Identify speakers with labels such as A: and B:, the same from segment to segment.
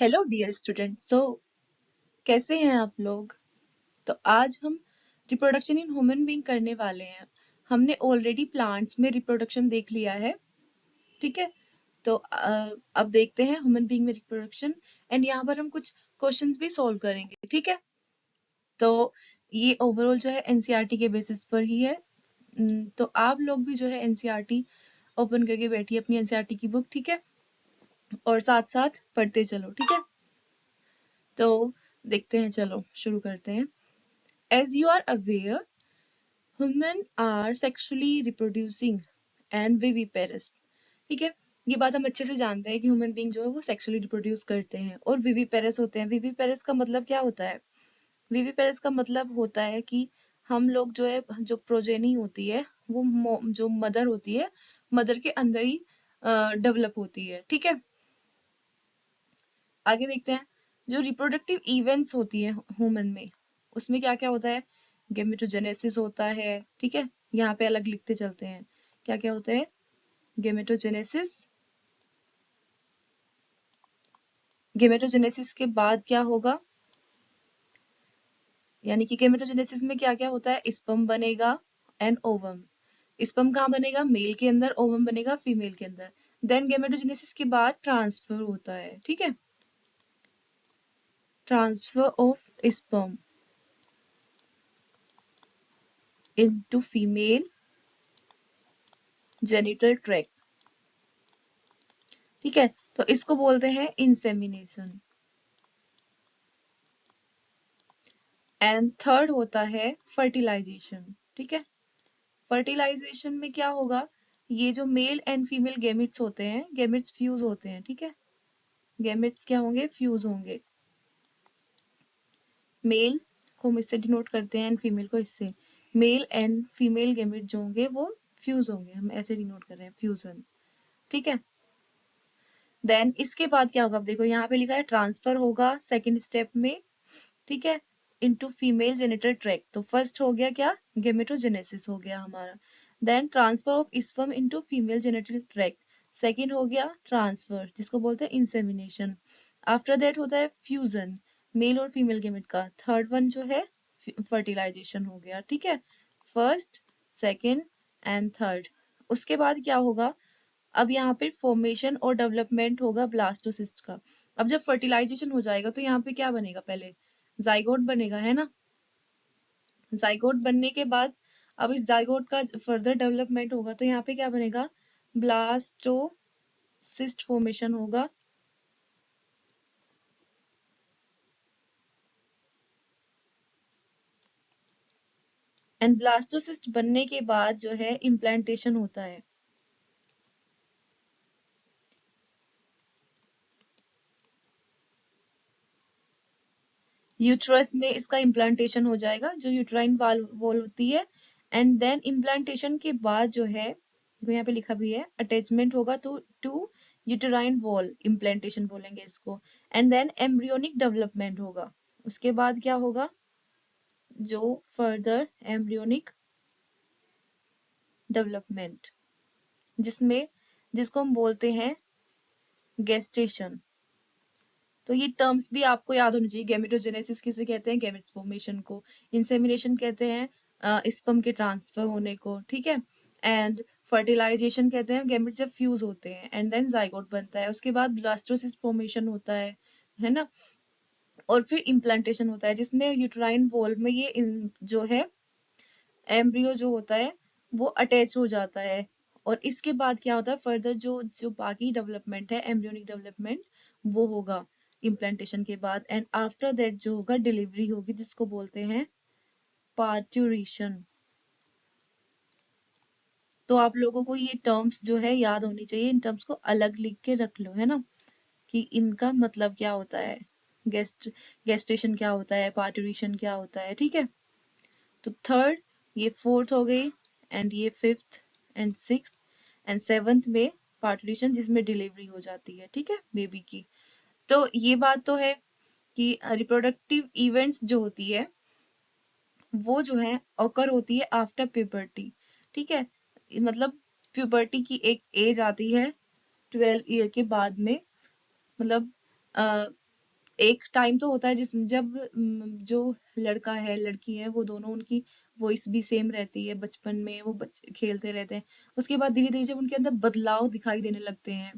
A: Hello dear student. कैसे हैं आप लोग? तो आज हम रिप्रोडक्शन इन ह्यूमन बीइंग करने वाले हैं। हमने ऑलरेडी प्लांट्स में रिप्रोडक्शन देख लिया है, ठीक है। तो अब देखते हैं ह्यूमन बीइंग में रिप्रोडक्शन, एंड यहाँ पर हम कुछ क्वेश्चंस भी सॉल्व करेंगे, ठीक है। तो ये ओवरऑल जो है एनसीईआरटी के बेसिस पर ही है। तो आप लोग भी जो है एनसीईआरटी ओपन करके बैठिए, अपनी एनसीईआरटी की बुक, ठीक है, और साथ साथ पढ़ते चलो, ठीक है। तो देखते हैं, चलो शुरू करते हैं। As you are aware, women are sexually reproducing and viviparous. ठीक है, ये बात हम अच्छे से जानते हैं कि ह्यूमन बीइंग जो है वो सेक्सुअली रिप्रोड्यूस करते हैं और विविपेरस होते हैं। विविपेरस का मतलब क्या होता है? विविपेरस का मतलब होता है कि हम लोग जो है, जो प्रोजेनी होती है वो जो मदर होती है, मदर के अंदर ही डेवलप होती है, ठीक है। आगे देखते हैं, जो रिप्रोडक्टिव इवेंट्स होती है ह्यूमन में, उसमें क्या क्या होता है? गेमेटोजेनेसिस होता है, ठीक है। यहाँ पे अलग लिखते चलते हैं, क्या क्या होता है? गेमेटोजेनेसिस। गेमेटोजेनेसिस के बाद क्या होगा? यानी कि गेमेटोजेनेसिस में क्या क्या होता है? स्पर्म बनेगा एंड ओवम। स्पर्म कहाँ बनेगा? मेल के अंदर। ओवम बनेगा फीमेल के अंदर। देन गेमेटोजेनेसिस के बाद ट्रांसफर होता है, ठीक है। Transfer of sperm into female genital tract, ठीक है। तो इसको बोलते हैं इंसेमिनेशन। एंड थर्ड होता है फर्टिलाइजेशन, ठीक है। फर्टिलाइजेशन में क्या होगा? ये जो मेल एंड फीमेल गैमेट्स होते हैं, गैमेट्स फ्यूज होते हैं, ठीक है। गैमेट्स क्या होंगे? फ्यूज होंगे। मेल को हम इससे डिनोट करते हैं एंड फीमेल को इससे। मेल एंड फीमेल गैमेट जो होंगे वो फ्यूज होंगे, हम ऐसे डिनोट कर रहे हैं, फ्यूजन, ठीक है। देन इसके बाद क्या होगा? अब देखो यहाँ पे लिखा है ट्रांसफर होगा सेकेंड स्टेप में, ठीक है, इनटू फीमेल जेनिटल ट्रैक्ट। तो फर्स्ट हो गया क्या? गेमेटोजेनेसिस हो गया हमारा। Then transfer of sperm into female genital tract. Second हो गया ट्रांसफर, जिसको बोलते हैं इंसेमिनेशन। आफ्टर दैट होता है फ्यूजन, मेल और फीमेल गेमेट का। थर्ड वन जो है फर्टिलाइजेशन हो गया, ठीक है। First, second and third. उसके बाद क्या होगा? अब यहाँ पे फॉर्मेशन और डेवलपमेंट होगा ब्लास्टोसिस्ट का। अब जब फर्टिलाइजेशन हो जाएगा तो यहाँ पे क्या बनेगा? पहले जाइगोट बनेगा, है ना। जाइगोट बनने के बाद अब इस जाइगोट का फर्दर डेवलपमेंट होगा तो यहाँ पे क्या बनेगा? ब्लास्टोसिस्ट फॉर्मेशन होगा। एंड ब्लास्टोसिस्ट बनने के बाद जो है इम्प्लांटेशन होता है। यूट्रस में इसका इम्प्लांटेशन हो जाएगा, जो यूट्राइन वॉल होती है। एंड देन इम्प्लांटेशन के बाद जो है, यहाँ पे लिखा भी है, अटैचमेंट होगा तो टू यूटेराइन वॉल, इम्प्लांटेशन बोलेंगे इसको। एंड देन एम्ब्रियोनिक डेवलपमेंट होगा। उसके बाद क्या होगा? जो फर्दर एम्ब्रियोनिक डेवलपमेंट, जिसमें जिसको हम बोलते हैं गेस्टेशन। तो ये टर्म्स भी आपको याद होनी चाहिए। गैमेटोजेनेसिस किसे कहते हैं? गैमेट्स फॉर्मेशन को। इंसेमिनेशन कहते हैं स्पर्म के ट्रांसफर होने को, ठीक है। एंड फर्टिलाइजेशन कहते हैं गैमेट्स जब फ्यूज होते हैं एंड देन जाइगोट बनता है। उसके बाद ब्लास्टोसिस फॉर्मेशन होता है ना। और फिर इम्प्लांटेशन होता है, जिसमें यूट्राइन वॉल में ये जो है एम्ब्रियो जो होता है वो अटैच हो जाता है। और इसके बाद क्या होता है? फर्दर जो जो बाकी डेवलपमेंट है, एम्ब्रियोनिक डेवलपमेंट, वो होगा इम्प्लांटेशन के बाद। एंड आफ्टर दैट जो होगा डिलीवरी होगी, जिसको बोलते हैं पार्ट्यूरेशन। तो आप लोगों को ये टर्म्स जो है याद होनी चाहिए। इन टर्म्स को अलग लिख के रख लो, है ना, कि इनका मतलब क्या होता है, गेस्टेशन क्या होता है, पार्ट्यूरेशन क्या होता है, ठीक है। तो थर्ड, ये फोर्थ हो गई, एंड ये fifth and sixth and seventh में पार्टुलेशन, जिसमें डिलीवरी हो जाती है, ठीक है, बेबी की। तो ये बात तो है कि रिप्रोडक्टिव इवेंट्स जो होती है वो जो है ऑकर होती है आफ्टर प्यूबर्टी, ठीक है। मतलब प्यूबर्टी की एक एज आती है 12 ईयर के बाद में, मतलब एक टाइम तो होता है जिस जब जो लड़का है लड़की है वो दोनों उनकी वॉइस भी सेम रहती है, बचपन में वो बच्चे खेलते रहते हैं। उसके बाद धीरे धीरे जब उनके अंदर बदलाव दिखाई देने लगते हैं,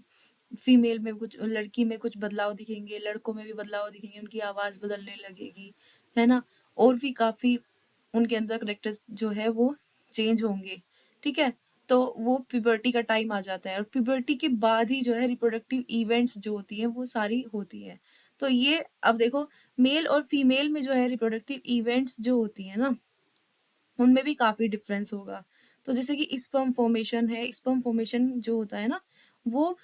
A: फीमेल में कुछ, लड़की में कुछ बदलाव दिखेंगे, लड़कों में भी बदलाव दिखेंगे, उनकी आवाज बदलने लगेगी, है ना, और भी काफी उनके अंदर करेक्टर्स जो है वो चेंज होंगे। ठीक है, तो वो प्यूबर्टी का टाइम आ जाता है और प्यूबर्टी के बाद ही जो है रिप्रोडक्टिव इवेंट्स जो होती हैं वो सारी होती है। तो ये अब देखो, मेल और फीमेल में जो है रिप्रोडक्टिव इवेंट्स जो होती है ना, उनमें भी काफी डिफरेंस होगा। तो जैसे कि स्पर्म फॉर्मेशन है, स्पर्म फॉर्मेशन जो होता है ना, वो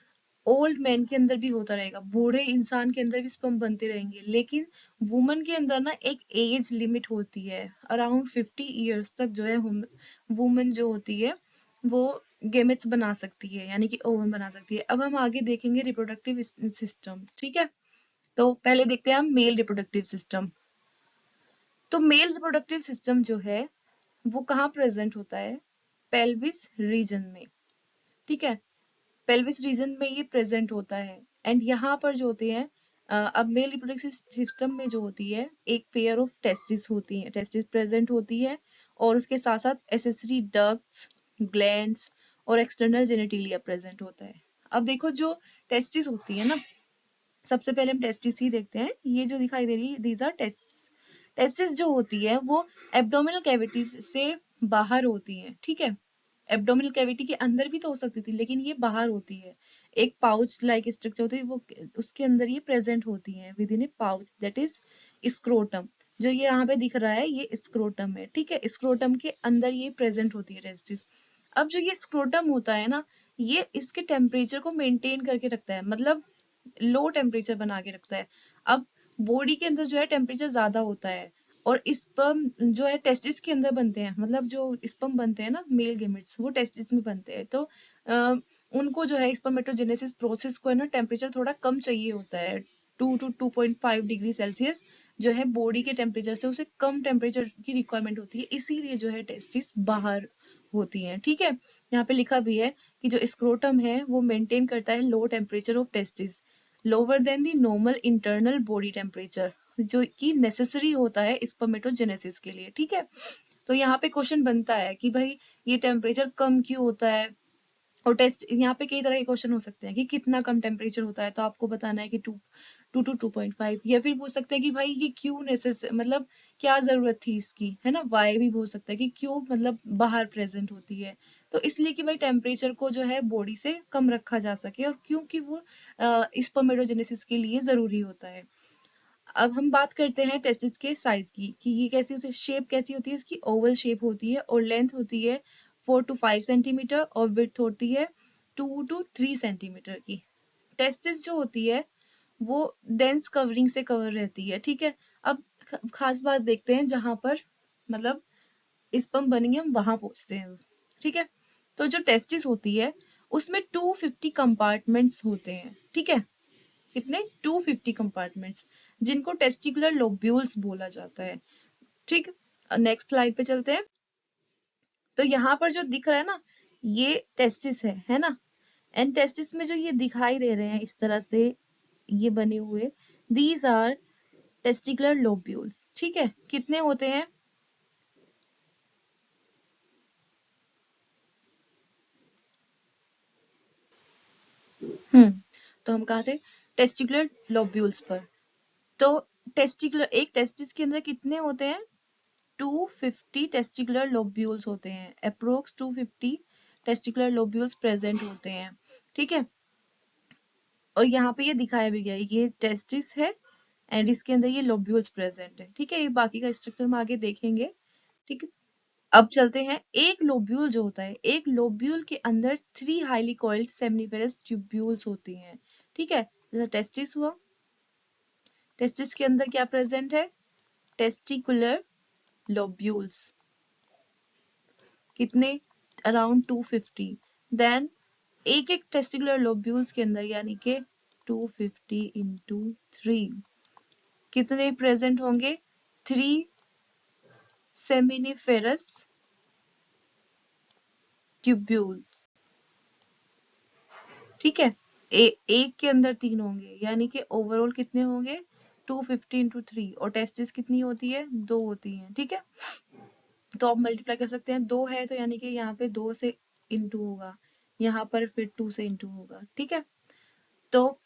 A: ओल्ड मैन के अंदर भी होता रहेगा, बूढ़े इंसान के अंदर भी स्पर्म बनते रहेंगे, लेकिन वुमन के अंदर ना एक एज लिमिट होती है, अराउंड 50 ईयर्स तक जो है वुमन जो होती है वो गेमेट्स बना सकती है, यानी कि ओवम बना सकती है। अब हम आगे देखेंगे रिप्रोडक्टिव सिस्टम। ठीक है, तो पहले देखते हैं हम मेल रिप्रोडक्टिव सिस्टम। तो मेल रिप्रोडक्टिव सिस्टम जो है वो कहाँ प्रेजेंट होता है? पेल्विस रीजन में। ठीक है, पेल्विस रीजन में ये प्रेजेंट होता है। एंड यहाँ पर जो होते हैं, अब मेल रिप्रोडक्टिव सिस्टम में जो होती है एक पेयर ऑफ टेस्टिस होती है, टेस्टिस प्रेजेंट होती है, और उसके साथ साथ एसेसरी डक्ट्स, ग्लैंड्स और एक्सटर्नल जेनिटिलिया प्रेजेंट होता है। अब देखो जो टेस्टिस होती है ना, सबसे पहले हम टेस्टिस ही देखते हैं। ये जो दिखाई दे रही है दीज आर टेस्टिस। टेस्टिस जो होती है वो एब्डोमिनल कैविटी से बाहर होती है। ठीक है, एब्डोमिनल कैविटी के अंदर भी तो हो सकती थी, लेकिन ये बाहर होती है। एक पाउच लाइक स्ट्रक्चर होती है, वो उसके अंदर ये प्रेजेंट होती है with in A pouch, that is scrotum. जो ये यहाँ पे दिख रहा है ये स्क्रोटम है। ठीक है, स्क्रोटम के अंदर ये प्रेजेंट होती है टेस्टिस। अब जो ये स्क्रोटम होता है ना, ये इसके टेम्परेचर को मेंटेन करके रखता है, मतलब लो टेम्परेचर बना के रखता है। अब बॉडी के अंदर जो है टेम्परेचर ज्यादा होता है, और स्पर्म जो है टेस्टिस के अंदर बनते हैं, मतलब जो स्पर्म बनते हैं ना मेल गेमेट्स वो टेस्टिस में बनते हैं। तो अ, उनको जो है स्पर्मेटोजेनेसिस प्रोसेस को है ना टेम्परेचर थोड़ा कम चाहिए होता है, 2 to 2.5 डिग्री सेल्सियस जो है बॉडी के टेम्परेचर से उसे कम टेम्परेचर की रिक्वायरमेंट होती है, इसीलिए जो है टेस्टिस बाहर होती हैं। ठीक है, यहाँ पे लिखा भी है कि जो स्क्रोटम है वो मेंटेन करता है low temperature of testis, lower than the normal internal body temperature, जो कि नेसेसरी होता है स्पर्मेटोजेनेसिस के लिए। ठीक है, तो यहाँ पे क्वेश्चन बनता है कि भाई ये टेम्परेचर कम क्यों होता है, और टेस्ट यहाँ पे कई तरह के क्वेश्चन हो सकते हैं कि कितना कम टेम्परेचर होता है, तो आपको बताना है कि 2 to 2.5, या फिर पूछ सकते हैं कि भाई ये क्यों मतलब क्या जरूरत थी इसकी, है ना, वाई भी पूछ सकता है कि क्यों मतलब बाहर प्रेजेंट होती है। तो इसलिए कि भाई टेम्परेचर को जो है बॉडी से कम रखा जा सके, और क्योंकि वो स्पर्मेटोजेनेसिस के लिए जरूरी होता है। अब हम बात करते हैं टेस्टिस के साइज की, कि ये कैसी होती है, शेप कैसी होती है इसकी, ओवल शेप होती है, और लेंथ होती है 4 to 5 सेंटीमीटर, और विड्थ होती है 2 to 3 सेंटीमीटर की। टेस्टिस जो होती है वो डेंस कवरिंग से कवर रहती है। ठीक है, अब खास बात देखते हैं जहां पर मतलब स्पर्म बनेंगे हम वहां पहुंचते हैं। ठीक है, तो जो टेस्टिस होती है उसमें 250 कंपार्टमेंट्स होते हैं। ठीक है, कितने, 250 कंपार्टमेंट्स, जिनको टेस्टिकुलर लोब्यूल्स बोला जाता है। ठीक, नेक्स्ट स्लाइड पे चलते हैं। तो यहाँ पर जो दिख रहा है ना, ये टेस्टिस है ना, एंड टेस्टिस में जो ये दिखाई दे रहे हैं इस तरह से ये बने हुए, दीज आर टेस्टिकुलर लोब्यूल्स। ठीक है, कितने होते हैं? हम्म, तो हम कहा थे टेस्टिकुलर लोब्यूल्स पर। तो टेस्टिकुलर, एक टेस्टिस के अंदर कितने होते हैं? 250 टेस्टिकुलर लोब्यूल्स होते हैं, अप्रोक्स 250 टेस्टिकुलर लोब्यूल्स प्रेजेंट होते हैं। ठीक है, और यहाँ पे ये दिखाया भी गया है, ये टेस्टिस है एंड इसके अंदर ये लोब्यूल्स प्रेजेंट है। ठीक है, ये बाकी का स्ट्रक्चर हम आगे देखेंगे। ठीक है, अब चलते हैं, एक लोब्यूल जो होता है, एक लोब्यूल के अंदर 3 हाईली कॉइल्ड सेमनीफेरस ट्यूब्यूल्स होती हैं। ठीक है, जैसे टेस्टिस हुआ, टेस्टिस के अंदर क्या प्रेजेंट है? टेस्टिकुलर लोब्यूल्स, कितने? अराउंड 250। देन एक एक टेस्टिकुलर लोब्यूल्स के अंदर, यानी कि 250 इंटू 3, कितने प्रेजेंट होंगे? 3 सेमिनिफेरस ट्यूब्यूल्स। ठीक है, एक के अंदर 3 होंगे, यानी कि ओवरऑल कितने होंगे? 250 इंटू 3, और टेस्टिस कितनी होती है, 2 होती है, ठीक है। तो आप मल्टीप्लाई कर सकते हैं, 2 है तो यानी कि यहाँ पे 2 से इंटू होगा, यहाँ पर फिर 2 से इंटू होगा, ठीक है। तो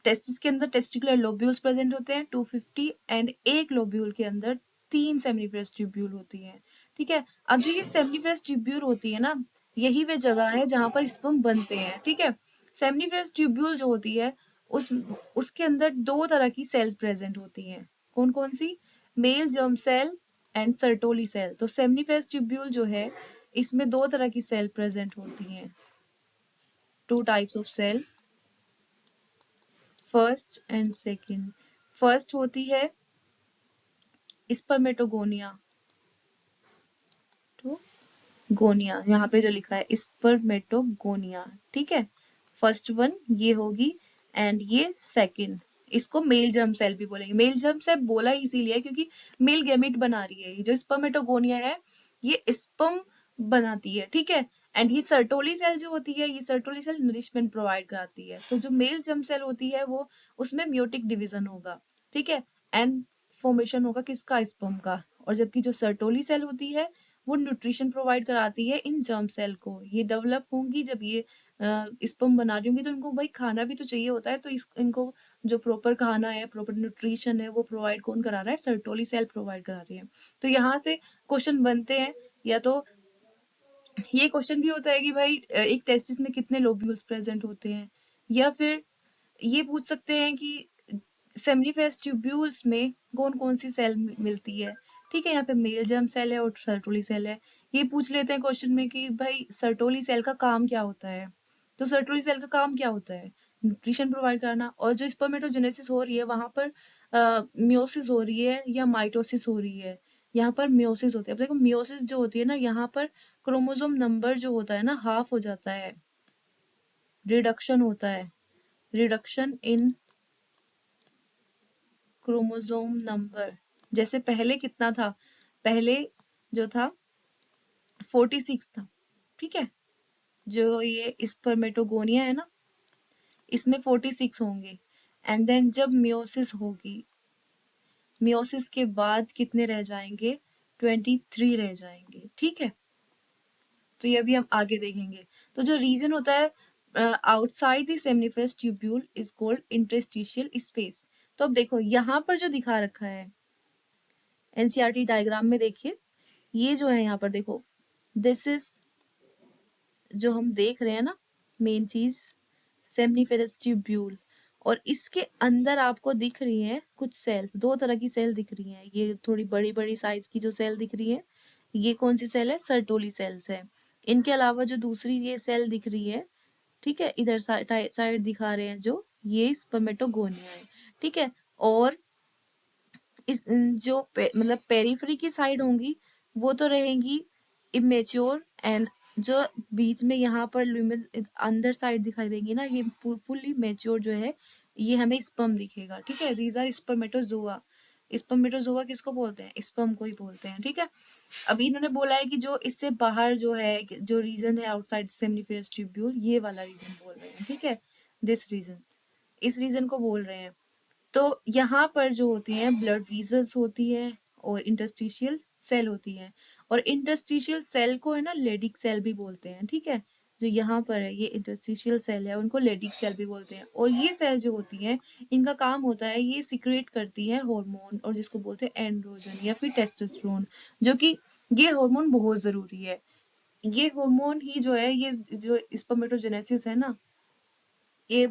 A: टेस्टिस के अंदर टेस्टिकुलर लोब्यूल्स प्रेजेंट होते हैं 250, एंड एक लोब्यूल के अंदर 3 सेमिनिफरस ट्यूब्यूल होती है, ठीक है। अब जो ये सेमिनिफरस ट्यूब्यूल होती है ना, यही वे जगह है जहां पर स्पर्म बनते हैं, ठीक है। सेमिनिफरस ट्यूब्यूल जो होती है उस उसके अंदर दो तरह की सेल्स प्रेजेंट होती हैं। कौन कौन सी? Male germ cell and Sertoli cell. तो सेमिनिफरस ट्यूब्यूल जो है इसमें दो तरह की सेल प्रेजेंट होती हैं, two types of cell, first and second. First होती है स्पर्मेटोगोनिया, तो गोनिया यहाँ पे जो लिखा है स्पर्मेटोगोनिया, ठीक है। फर्स्ट वन ये होगी, एंड ये सेकंड, इसको मेल जर्म सेल भी बोलेंगे। मेल जर्म सेल बोला इसीलिए क्योंकि मेल गैमेट बना रही है। ये जो स्पर्मेटोगोनिया है ये स्पर्म बनाती है, ठीक है। एंड ये सर्टोली सेल जो होती है, ये सर्टोली सेल नरिशमेंट प्रोवाइड कराती है। तो जो मेल जर्म सेल होती है वो उसमें म्योटिक डिवीजन होगा, ठीक है, एंड फॉर्मेशन होगा किसका? स्पर्म का। और जबकि जो सर्टोली सेल होती है वो न्यूट्रिशन प्रोवाइड कराती है इन जर्म सेल को। ये डेवलप होंगी जब ये स्पर्म बना रही होंगी तो इनको भाई खाना भी तो चाहिए होता है, तो इनको जो प्रॉपर खाना है, प्रॉपर न्यूट्रिशन है, वो प्रोवाइड कौन करा रहा है? सर्टोली सेल प्रोवाइड करा रही है। तो यहाँ से क्वेश्चन बनते हैं, या तो ये क्वेश्चन भी होता है कि भाई एक टेस्टिस में कितने लोब्यूल्स प्रेजेंट होते हैं, या फिर ये पूछ सकते हैं कि सेमिनिफरस ट्यूब्यूल्स में कौन कौन सी सेल मिलती है, ठीक है। यहाँ पे मेल जर्म सेल है और सर्टोली सेल है। ये पूछ लेते हैं क्वेश्चन में कि भाई सर्टोली सेल का काम क्या होता है। तो सर्टोली सेल का काम क्या होता है? न्यूट्रिशन प्रोवाइड करना। और जो स्पर्मेटोजेनेसिस हो रही है वहां पर मियोसिस हो रही है या माइटोसिस हो रही है? यहाँ पर मियोसिस होती है। अब देखो मियोसिस जो होती है ना, यहाँ पर क्रोमोसोम नंबर जो होता है ना हाफ हो जाता है, रिडक्शन होता है, रिडक्शन इन क्रोमोसोम नंबर। जैसे पहले कितना था? पहले जो था 46 था, ठीक है। जो ये स्पर्मेटोगोनिया है ना, इसमें 46 होंगे। एंड देन जब मियोसिस होगी, मियोसिस के बाद कितने रह जाएंगे? 23 रह जाएंगे, ठीक है। तो ये भी हम आगे देखेंगे। तो जो रीजन होता है outside the seminiferous tubule is called interstitial space. तो अब देखो यहाँ पर जो दिखा रखा है एनसीईआरटी डायग्राम में, देखिए ये जो है यहाँ पर देखो, दिस इज जो हम देख रहे हैं ना मेन चीज, सेमिनिफेरस ट्यूब्यूल, और इसके अंदर आपको दिख रही है कुछ सेल्स, दो तरह की सेल दिख रही हैं। ये थोड़ी बड़ी बड़ी साइज की जो सेल दिख रही है, ये कौन सी सेल है? सर्टोली सेल्स है। इनके अलावा जो दूसरी ये सेल दिख रही है, ठीक है, इधर साइड दिखा रहे हैं जो, ये स्पर्मेटोगोनिया है, ठीक है। और इस जो मतलब पेरिफेरी की साइड होंगी वो तो रहेंगी इमेच्योर, एंड जो बीच में यहाँ पर लुमेन अंदर साइड दिखाई देंगी ना, ये फुल्ली मेच्योर जो है, ये हमें स्पर्म दिखेगा, ठीक है। These are spermatozoa. स्पर्मेटोजोआ किसको बोलते हैं? स्पर्म को ही बोलते हैं, ठीक है। अभी इन्होंने बोला है कि जो इससे बाहर जो है, जो रीजन है आउटसाइड सेमिनिफरस ट्यूब्यूल, ये वाला रीजन बोल रहे हैं, ठीक है। दिस रीजन, इस रीजन को बोल रहे हैं। तो यहाँ पर जो होती हैं ब्लड वीजल्स होती है और इंटरस्टिशियल सेल होती है। और इंटरस्टिशियल सेल को है ना लेडिक सेल भी बोलते हैं, ठीक है। जो यहाँ पर है ये इंटरस्टिशियल सेल है, उनको लेडिक सेल भी बोलते हैं। और ये सेल जो होती हैं इनका काम होता है, ये सिक्रेट करती है हार्मोन, और जिसको बोलते हैं एंड्रोजन या फिर टेस्टोस्टेरोन, जो कि ये हार्मोन बहुत जरूरी है। ये हार्मोन ही जो है, ये जो स्पर्मेटोजेनेसिस है ना, ये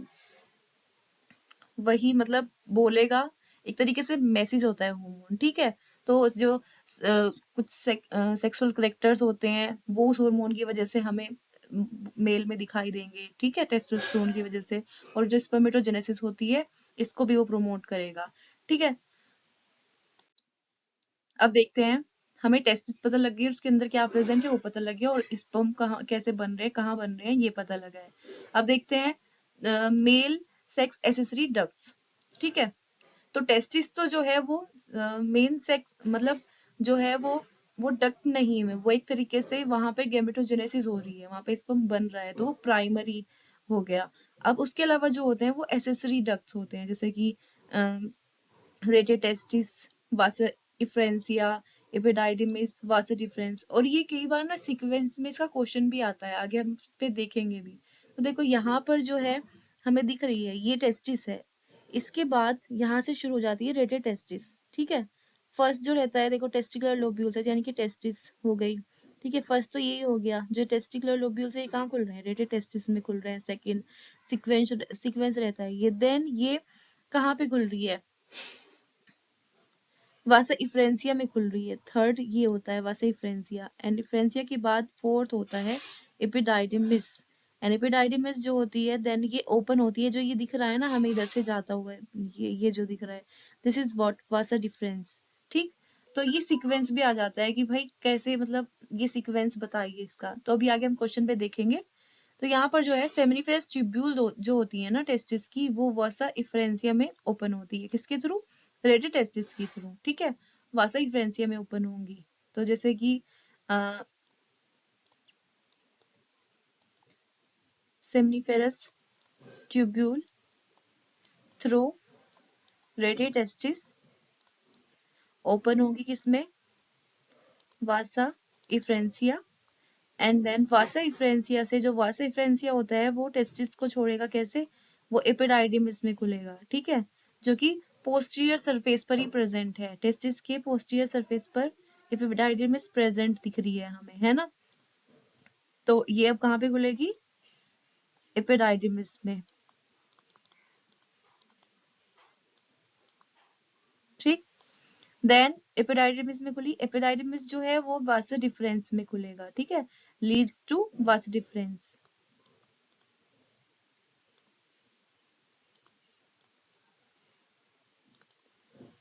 A: वही मतलब बोलेगा, एक तरीके से मैसेज होता है हार्मोन, ठीक है। तो जो कुछ सेक्सुअल करेक्टर्स होते हैं वो उस हार्मोन की वजह से हमें मेल में दिखाई देंगे, ठीक है, टेस्टोस्टेरोन की वजह से। और जो स्पर्मेटोजेनेसिस होती है इसको भी वो प्रमोट करेगा, ठीक है। अब देखते हैं, हमें टेस्टिस पता लग गई, उसके अंदर क्या प्रेजेंट है वो पता लग गया, और स्पर्म कहाँ कैसे बन रहे हैं, कहाँ बन रहे हैं, ये पता लगा है। अब देखते हैं मेल सेक्स एसेसरी डक्ट्स, ठीक है। तो टेस्टिस तो जो है वो मेन सेक्स मतलब जो है वो डक्ट नहीं है, वो एक तरीके से वहां पे गैमेटोजेनेसिस हो रही है, वहां पे स्पर्म बन रहा है, तो वो प्राइमरी हो गया। अब उसके अलावा जो होते हैं वो एसेसरी डक्ट्स होते हैं, जैसे कि रेटेड टेस्टिस, वासा इफ्रेंसिया, एपिडाइडिमिस, वासा डिफरेंस। और ये कई बार ना सीक्वेंस में इसका क्वेश्चन भी आता है, आगे हम इस पे देखेंगे भी। तो देखो यहाँ पर जो है हमें दिख रही है ये टेस्टिस है, इसके बाद यहाँ से शुरू हो जाती है रेटेड टेस्टिस। ठीक है, फर्स्ट जो रहता है देखो टेस्टिकुलर लोब्यूल्स है, यानी कि टेस्टिस हो गई। ठीक है, फर्स्ट तो यही हो गया, जो टेस्टिकुलर लोब्यूल्स है ये कहाँ खुल रहे हैं, रेटेड टेस्टिस में खुल रहे हैं। सेकंड सीक्वेंस रहता है ये, देन ये कहाँ पे खुल रही है, वासा इफ्रेंसिया में खुल रही है। थर्ड ये होता है वासा इफ्रेंसिया, एंड इफ्रेंसिया के बाद फोर्थ होता है एपिडाइडिमिस। एंड एपिडाइडिमिस जो होती है देन ये ओपन होती है, जो ये दिख रहा है ना हमें इधर से जाता हुआ है, ये जो दिख रहा है, this is what Vasa difference. ठीक, तो ये सीक्वेंस भी आ जाता है कि भाई कैसे, मतलब ये सीक्वेंस बताइए इसका। तो अभी आगे हम क्वेश्चन पे देखेंगे। तो यहाँ पर जो है सेमिनिफेरस ट्यूब्यूल जो होती है ना टेस्टिस की, वो वासा इफ्रेंसिया में ओपन होती है, किसके थ्रू, रेटेड टेस्टिस के थ्रू। ठीक है, वासा इफ्रेंसिया में ओपन होंगी। तो जैसे कि seminiferous tubule through rete testis open होगी किसमें, vasa efferentia. And then vasa efferentia से, जो वासा इफ्रेंसिया होता है वो टेस्टिस को छोड़ेगा कैसे, वो एपिडाइडिमिस में खुलेगा। ठीक है, जो कि पोस्टीरियर सरफेस पर ही प्रेजेंट है, टेस्टिस के पोस्टीरियर सरफेस पर एपिडाइडिमिस प्रेजेंट दिख रही है हमें, है ना। तो ये अब कहाँ पे खुलेगी, एपिडाइडिमिस में। ठीक, देन एपिडाइडिमिस में खुली, एपिडाइडिमिस जो है वो वासा डिफरेंस में खुलेगा। ठीक है, leads to vasa deferens.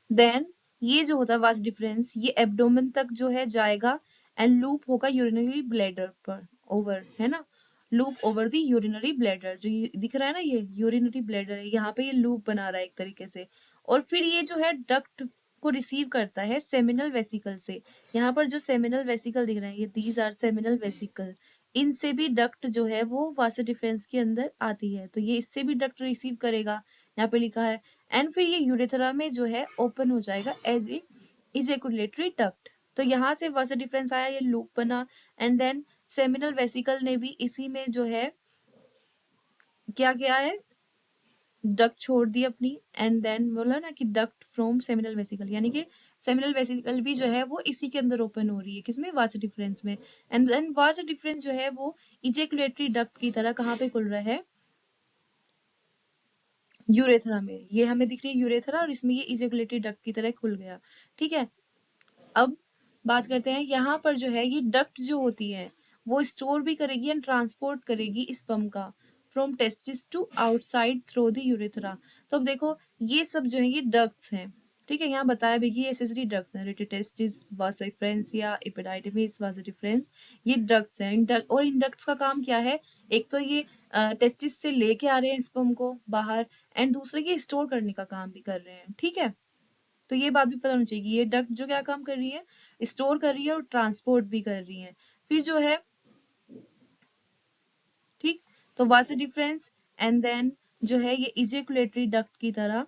A: Then ये जो होता है वास्ट डिफरेंस, ये एब्डोमेन तक जो है जाएगा एंड लूप होगा यूरिनरी ब्लैडर पर, ओवर, है ना, loop over the urinary bladder. जो ये दिख रहा है ना, ये यूरिनरी ब्लैडर है, यहाँ पे ये लूप बना रहा है एक तरीके से। और फिर ये जो है डक्ट को रिसीव करता है सेमिनल वेसिकल से। यहाँ पर जो सेमिनल वेसिकल दिख रहे हैं, ये दीज आर सेमिनल वेसिकल, इनसे भी डक्ट जो है वो वासा डिफरेंस के अंदर आती है, तो ये इससे भी डक्ट रिसीव करेगा, यहाँ पे लिखा है। एंड फिर ये यूरेथ्रा में जो है ओपन हो जाएगा एज ए इजेकुलेटरी डक्ट। तो यहाँ से वॉस डिफरेंस आया, ये लूप बना, एंड देन सेमिनल वेसिकल ने भी इसी में जो है क्या किया है, डक्ट छोड़ दी अपनी। एंड देन बोला ना कि डक्ट फ्रॉम सेमिनल वेसिकल, यानी कि सेमिनल वेसिकल भी जो है वो इसी के अंदर ओपन हो रही है, किसमें, वास डिफरेंस में। एंड देन वास डिफरेंस जो है वो इजेकुलेटरी डक्ट की तरह कहाँ पे खुल रहा है, यूरेथ्रा में। ये हमें दिख रही है यूरेथ्रा, और इसमें ये इजेकुलेटरी डक्ट की तरह खुल गया। ठीक है, अब बात करते हैं यहाँ पर जो है ये डक्ट जो होती है वो स्टोर भी करेगी एंड ट्रांसपोर्ट करेगी स्पर्म का from testis to outside through the urethra. तो अब देखो ये सब जो है ये डक्ट्स हैं। ठीक है, यहाँ बताया भी कि ये एसेसरी डक्ट्स हैं, रेटिटेस्टिस, वासा डिफरेंसिया, एपिडाइडिमिस, वासा डिफरेंस, ये डक्ट्स हैं। और इन डक्ट्स का काम क्या है, एक तो ये टेस्टिस से लेके आ रहे हैं स्पर्म को बाहर, एंड दूसरे ये स्टोर करने का काम भी कर रहे हैं। ठीक है, तो ये बात भी पता होनी चाहिए, ये डक्ट जो क्या काम कर रही है, स्टोर कर रही है और ट्रांसपोर्ट भी कर रही है। फिर जो है, ठीक, तो वास डिफरेंस, एंड देन जो है ये इजेकुलेटरी डक्ट की तरह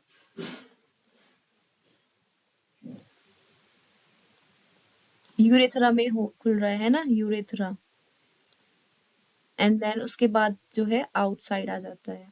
A: यूरेथ्रा में हो खुल रहा है ना, यूरेथ्रा। एंड देन उसके बाद जो है आउटसाइड आ जाता है,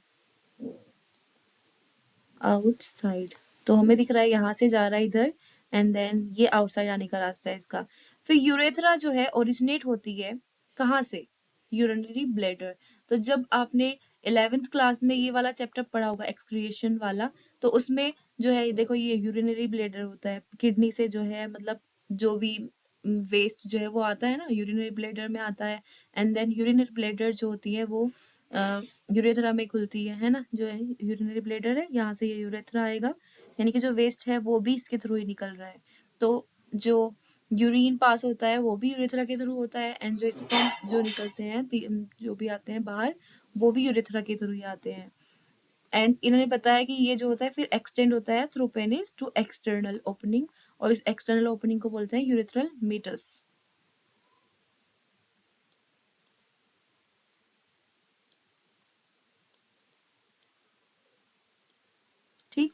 A: आउटसाइड। तो हमें दिख रहा है यहाँ से जा रहा है इधर, एंड देन ये आउटसाइड आने का रास्ता है इसका। फिर यूरेथ्रा जो है ओरिजिनेट होती है कहाँ से, यूरिनरी ब्लैडर। तो जब आपने 11th क्लास में ये वाला चैप्टर पढ़ा होगा एक्सक्रिएशन वाला, तो उसमें जो है देखो ये यूरिनरी ब्लैडर होता है, किडनी से जो है मतलब जो भी वेस्ट जो है वो आता है ना यूरिनरी ब्लैडर में आता है। एंड देन यूरिनरी ब्लैडर जो होती है वो यूरेथ्रा में खुलती है ना, जो है यूरिनरी ब्लैडर है, यहाँ से ये यूरेथ्रा आएगा, यानी कि जो वेस्ट है वो भी इसके थ्रू ही निकल रहा है। तो जो यूरिन पास होता है वो भी यूरेथ्रा के थ्रू होता है, एंड जो स्पर्म जो निकलते हैं जो भी आते हैं बाहर, वो भी यूरेथ्रा के थ्रू ही आते हैं। एंड इन्होंने बताया कि ये जो होता है फिर एक्सटेंड होता है through penis to external opening, और इस एक्सटर्नल ओपनिंग को बोलते हैं यूरेथ्रल मीटस। ठीक,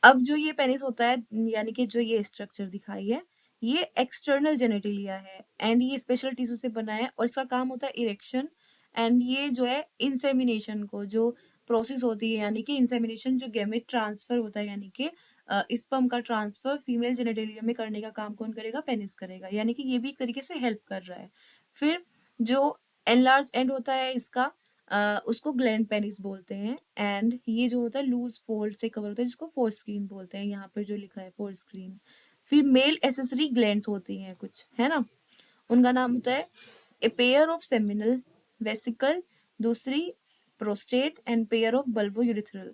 A: अब जो ये पेनिस होता है, यानी कि जो ये स्ट्रक्चर दिखाई है, ये एक्सटर्नल जेनेटिलिया है एंड ये स्पेशल टिश्यू से बना है और इसका काम होता है इरेक्शन एंड ये जो है इंसेमिनेशन को जो प्रोसेस होती है, यानी कि इंसेमिनेशन जो गैमेट ट्रांसफर होता है, यानी कि स्पर्म का ट्रांसफर फीमेल जेनेटिलिया में करने का काम कौन करेगा? पेनिस करेगा, यानी कि ये भी एक तरीके से हेल्प कर रहा है। फिर जो एनलार्ज एंड होता है इसका, उसको ग्लैंड पेनिस बोलते हैं एंड ये जो होता है लूज फोल्ड से कवर होता है जिसको फोर स्क्रीन बोलते हैं, यहाँ पे जो लिखा है फोर स्क्रीन। फिर मेल एसेसरी ग्लैंड्स होती हैं कुछ, है ना, उनका नाम होता है a pair of seminal vesicle, दूसरी prostate and pair of bulbourethral.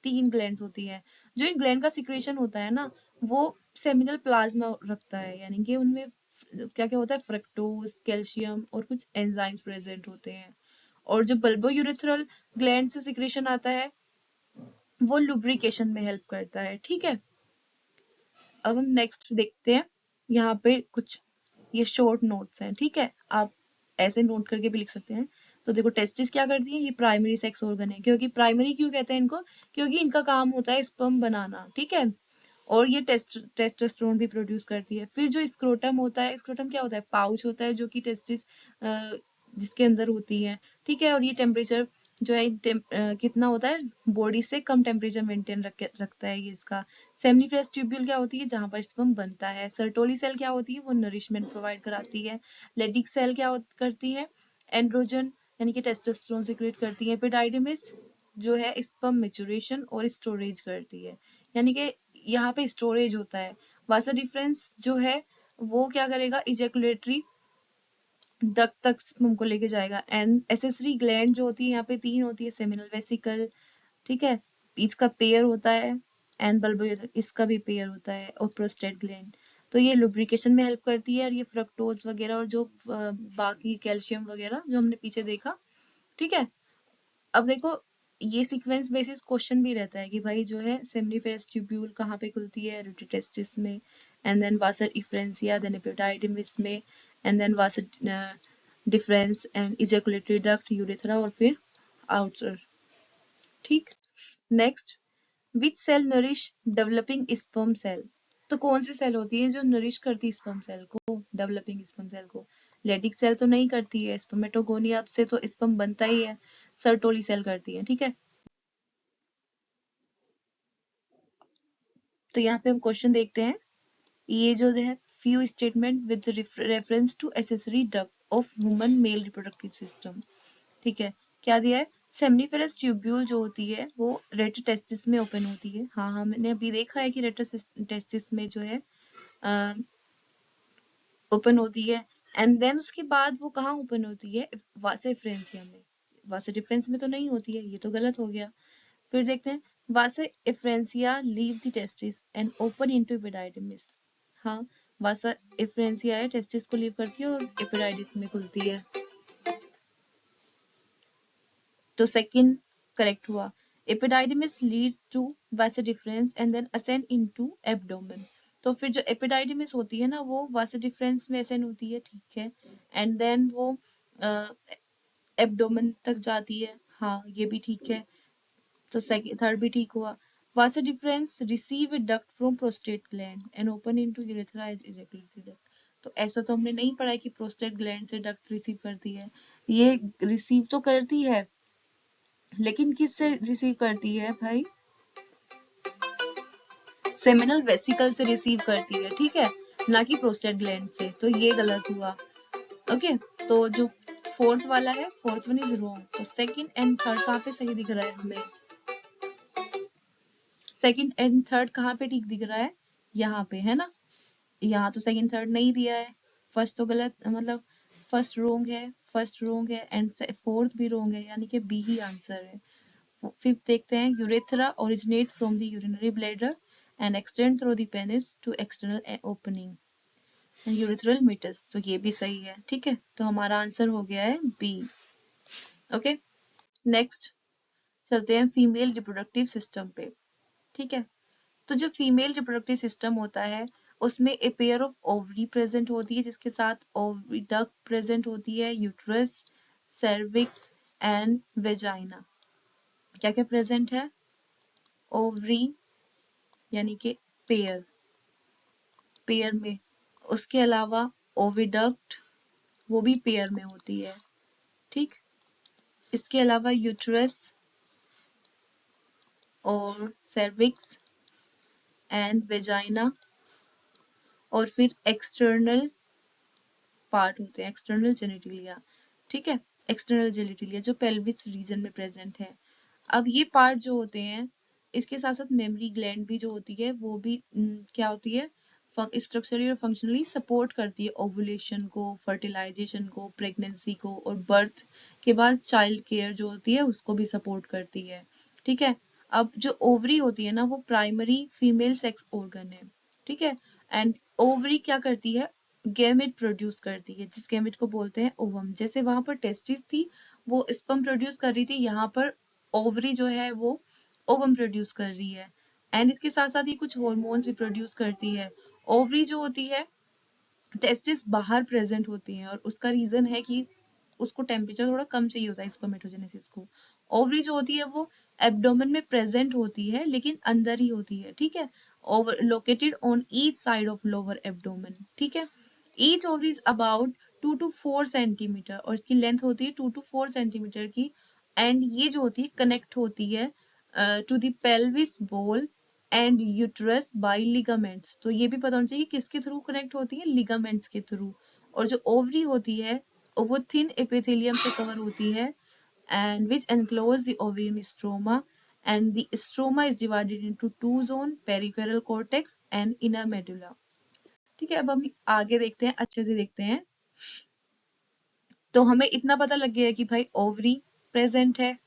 A: तीन ग्लैंड्स होती है। जो इन ग्लैंड का सिक्रेशन होता है ना, वो सेमिनल प्लाज्मा रखता है, यानी कि उनमें क्या क्या होता है, फ्रक्टोज, कैल्शियम और कुछ एंजाइम्स प्रेजेंट होते हैं। और जो बल्बो यूरिथ्रल ग्लैंड से सिक्रेशन आता है वो लुब्रिकेशन में हेल्प करता है, ठीक है। अब हम नेक्स्ट देखते हैं, यहाँ पे कुछ ये शॉर्ट नोट्स हैं, ठीक है, आप ऐसे नोट करके भी लिख सकते हैं। तो देखो टेस्टिस क्या करती है, ये प्राइमरी सेक्स ऑर्गन है, क्योंकि प्राइमरी क्यों कहते हैं इनको, क्योंकि इनका काम होता है स्पर्म बनाना, ठीक है। और ये टेस्टोस्टेरोन भी प्रोड्यूस करती है। फिर जो स्क्रोटम होता है, स्क्रोटम क्या होता है, पाउच होता है जो कि टेस्टिस जिसके अंदर होती है, ठीक है। और ये टेम्परेचर जो है कितना होता है, बॉडी से कम टेम्परेचर मेंटेन रखता है ये इसका। सेमिनिफेरस ट्यूब्यूल क्या होती है, जहां पर स्पर्म बनता है। सर्टोली सेल क्या होती है, वो नरिशमेंट प्रोवाइड कराती है। लेडिक सेल क्या करती है, एंड्रोजन यानी कि टेस्टोस्टेरोन सिक्रेट करती है। एपिडाइडिमिस जो है स्पर्म मैच्योरेशन और स्टोरेज करती है, यानी कि यहाँ पे स्टोरेज होता है। वासा डिफरेंस जो है वो क्या करेगा, इजेकुलेटरी डक्ट तक स्पर्म को लेके जाएगा। एंड एसेसरी ग्लैंड जो होती है यहाँ पे तीन होती है, सेमिनल वेसिकल, ठीक है, इसका पेयर होता है एंड बल्बो इसका भी पेयर होता है, और प्रोस्टेट ग्लैंड। तो ये लुब्रिकेशन में हेल्प करती है और ये फ्रक्टोज वगैरह और जो बाकी कैल्शियम वगैरह जो हमने पीछे देखा, ठीक है। अब देखो ये सीक्वेंस बेसिस क्वेश्चन भी रहता है कि भाई जो है सेमिनिफेरस ट्यूब्यूल कहाँ पे खुलती है, टेस्टिस में, and then vasa efferentia, then epididymis में, and then vasa deferens and ejaculatory duct, urethra और फिर आउटर, ठीक। Next, which cell nourish developing sperm cell, तो कौन सी सेल होती है जो नरिश करती है स्पर्म सेल को, डेवलपिंग स्पर्म सेल को? लेडिक सेल तो नहीं करती है, स्पर्मेटोगोनिया से तो स्पर्म बनता ही है, सर्टोली सेल करती है, ठीक है। तो यहाँ पे हम क्वेश्चन देखते हैं, ये जो है few statement with reference to accessory duct of woman male reproductive system, ठीक है। क्या दिया है, सेमनीफेरस ट्यूब्यूल जो होती है वो रेटर टेस्टिस में ओपन होती है। हाँ हमने अभी देखा है कि रेटर टेस्टिस में जो है ओपन होती है। एंड देन उसके बाद वो कहाँ ओपन होती है, वासा इफ्रेंसिया में। वासा डिफरेंस में तो नहीं होती है, ये तो गलत हो गया। फिर देखते हैं, vasa efferentia leave the testis and open into epididymis. हाँ, वासा इफ्रेंसिया है, टेस्टिस को लीव करती है और एपिडाइडिस में खुलती है, तो सेकंड करेक्ट हुआ। Epididymis leads to vasa deferens and then ascend into abdomen. तो फिर जो एपिडाइडिमिस होती है ना वो वासा डिफरेंस में असेंड होती है, ठीक है, एंड देन वो एब्डोमेन तक जाती है, हाँ ये भी ठीक है। तो सेकंड थर्ड भी ठीक हुआ। Vasa deferens receive a duct from prostate gland and open into urethra as ejaculatory duct. तो ऐसा तो हमने नहीं पढ़ा है कि प्रोस्टेट ग्लैंड से डक्ट रिसीव करती है, ये रिसीव तो करती है लेकिन किससे रिसीव करती है भाई, सेमिनल वेसिकल से रिसीव करती है, ठीक है, ना कि प्रोस्टेट ग्लैंड से, तो ये गलत हुआ। ओके, तो जो फोर्थ वाला है, फोर्थ वन इज रॉन्ग। तो सेकंड एंड थर्ड कहाँ पे सही दिख रहा है हमें, सेकंड एंड थर्ड कहाँ पे ठीक दिख रहा है, यहाँ पे, है ना। यहाँ तो सेकंड थर्ड नहीं दिया है, फर्स्ट तो गलत, मतलब फर्स्ट रोंग है, फर्स्ट रोंग है एंड फोर्थ भी रोंग है, यानी कि बी ही आंसर है। फिफ्थ देखते हैं, urethra originate from the urinary bladder and extend through the penis to external opening and urethral meatus, तो ये भी सही है, ठीक है। तो हमारा आंसर हो गया है बी। ओके, नेक्स्ट चलते हैं फीमेल रिप्रोडक्टिव सिस्टम पे, ठीक है। तो जो फीमेल रिप्रोडक्टिव सिस्टम होता है उसमें ए पेयर ऑफ ओवरी प्रेजेंट होती है जिसके साथ ओवरी डक्ट प्रेजेंट होती है, यूट्रस, सर्विक्स एंड वेजाइना। क्या क्या प्रेजेंट है, ओवरी, यानी कि पेयर पेयर में। उसके अलावा ओविडक्ट, वो भी पेयर में होती है, ठीक। इसके अलावा यूट्रस और सर्विक्स एंड वेजाइना, और फिर एक्सटर्नल पार्ट होते हैं, एक्सटर्नल जेनिटलिया, ठीक है। एक्सटर्नल जेनिटलिया जो पेल्विस रीजन में प्रेजेंट है। अब ये पार्ट जो होते हैं, इसके साथ साथ मेमरी ग्लैंड भी जो होती है वो भी क्या होती है, स्ट्रक्चरली और फंक्शनली सपोर्ट करती है ओवुलेशन को, फर्टिलाइजेशन को, प्रेगनेंसी को, और बर्थ के बाद चाइल्ड केयर जो होती है उसको भी सपोर्ट करती है, ठीक है। अब जो ओवरी होती है ना, वो प्राइमरी फीमेल सेक्स ऑर्गन है, ठीक है। एंड ओवरी क्या करती है, गैमेट प्रोड्यूस करती है, जिस गैमेट को बोलते हैं ओवम। जैसे वहां पर टेस्टिस थी, वो स्पर्म प्रोड्यूस कर रही थी, यहाँ पर ओवरी जो है वो ओवम प्रोड्यूस कर रही है। एंड इसके साथ साथ ये कुछ हॉर्मोन्स भी प्रोड्यूस करती है। ओवरी जो होती है, टेस्टिस बाहर प्रेजेंट होती हैं, और उसका रीजन है कि उसको टेम्परेचर थोड़ा कम चाहिए होता है स्पर्मेटोजेनेसिस को। ओवरी जो होती है वो एब्डोमेन में प्रेजेंट होती है, लेकिन अंदर ही होती है, ठीक है। Over located on each side of lower abdomen, ठीक है। Each ovary is about 2 to 4 centimetre, और इसकी लेंथ होती है 2 to 4 सेंटीमीटर की। एंड ये जो होती है कनेक्ट होती है टू द पेल्विस बोल एंड यूट्रस बाय लिगामेंट्स। तो ये भी पता होना चाहिए किसके थ्रू कनेक्ट होती है, लिगामेंट्स के थ्रू। और जो ओवरी होती है वो थिन एपिथेलियम से कवर होती है, and which enclose the ovarian stroma, and the stroma is divided into two zones, peripheral cortex and inner medulla, ठीक है। अब हम आगे देखते हैं, अच्छे से देखते हैं। तो हमें इतना पता लग गया है कि भाई ओवरी प्रेजेंट है,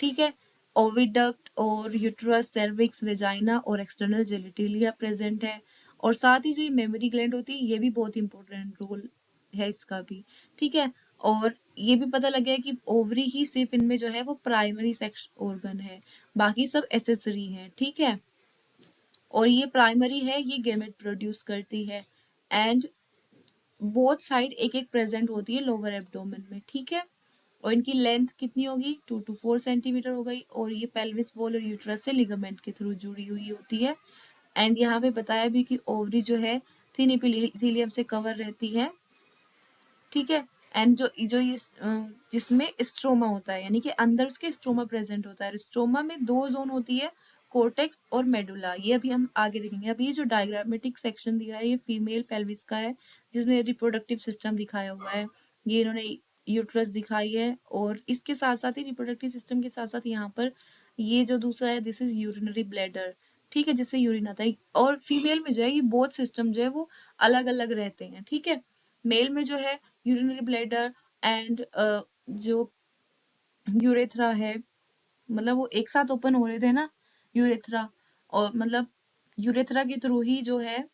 A: ठीक है। ओविडक्ट और यूट्रस, सर्विक्स, वेजाइना और एक्सटर्नल जेनिटलिया प्रेजेंट है। और साथ ही जो ये मेमोरी ग्लैंड होती है, ये भी बहुत इंपॉर्टेंट रोल है इसका भी, ठीक है। और ये भी पता लग गया है कि ओवरी ही सिर्फ इनमें जो है वो प्राइमरी सेक्स ऑर्गन है, बाकी सब एसेसरी है, ठीक है। और ये प्राइमरी है, ये गैमेट प्रोड्यूस करती है। एंड बोथ साइड एक एक प्रेजेंट होती है लोअर एब्डोमेन में, ठीक है। और इनकी लेंथ कितनी होगी, 2 to 4 सेंटीमीटर हो गई। और ये पेल्विस वॉल और यूट्रस से लिगामेंट के थ्रू जुड़ी हुई होती है। एंड यहाँ पे बताया भी कि ओवरी जो है थिन एपिथेलियम से कवर रहती है, ठीक है। एंड जो जो ये जिसमें स्ट्रोमा होता है, यानी कि अंदर उसके स्ट्रोमा प्रेजेंट होता है। स्ट्रोमा में दो जोन होती है, कोर्टेक्स और मेडुला। ये अभी हम आगे देखेंगे। अभी ये जो डायग्रामेटिक सेक्शन दिया है, ये फीमेल पेल्विस का है, जिसमें रिप्रोडक्टिव सिस्टम दिखाया हुआ है। ये इन्होंने यूट्रस दिखाई है, और इसके साथ साथ ही रिप्रोडक्टिव सिस्टम के साथ साथ यहाँ पर ये जो दूसरा है, दिस इज यूरिनरी ब्लैडर, ठीक है, जिससे यूरिन आता है। और फीमेल में जो है ये बोथ सिस्टम जो है वो अलग अलग रहते हैं, ठीक है। मेल में जो है यूरिनरी ब्लैडर एंड जो यूरेथ्रा है, मतलब वो एक साथ ओपन हो रहे थे ना, यूरेथ्रा। और मतलब यूरेथ्रा के थ्रू ही जो है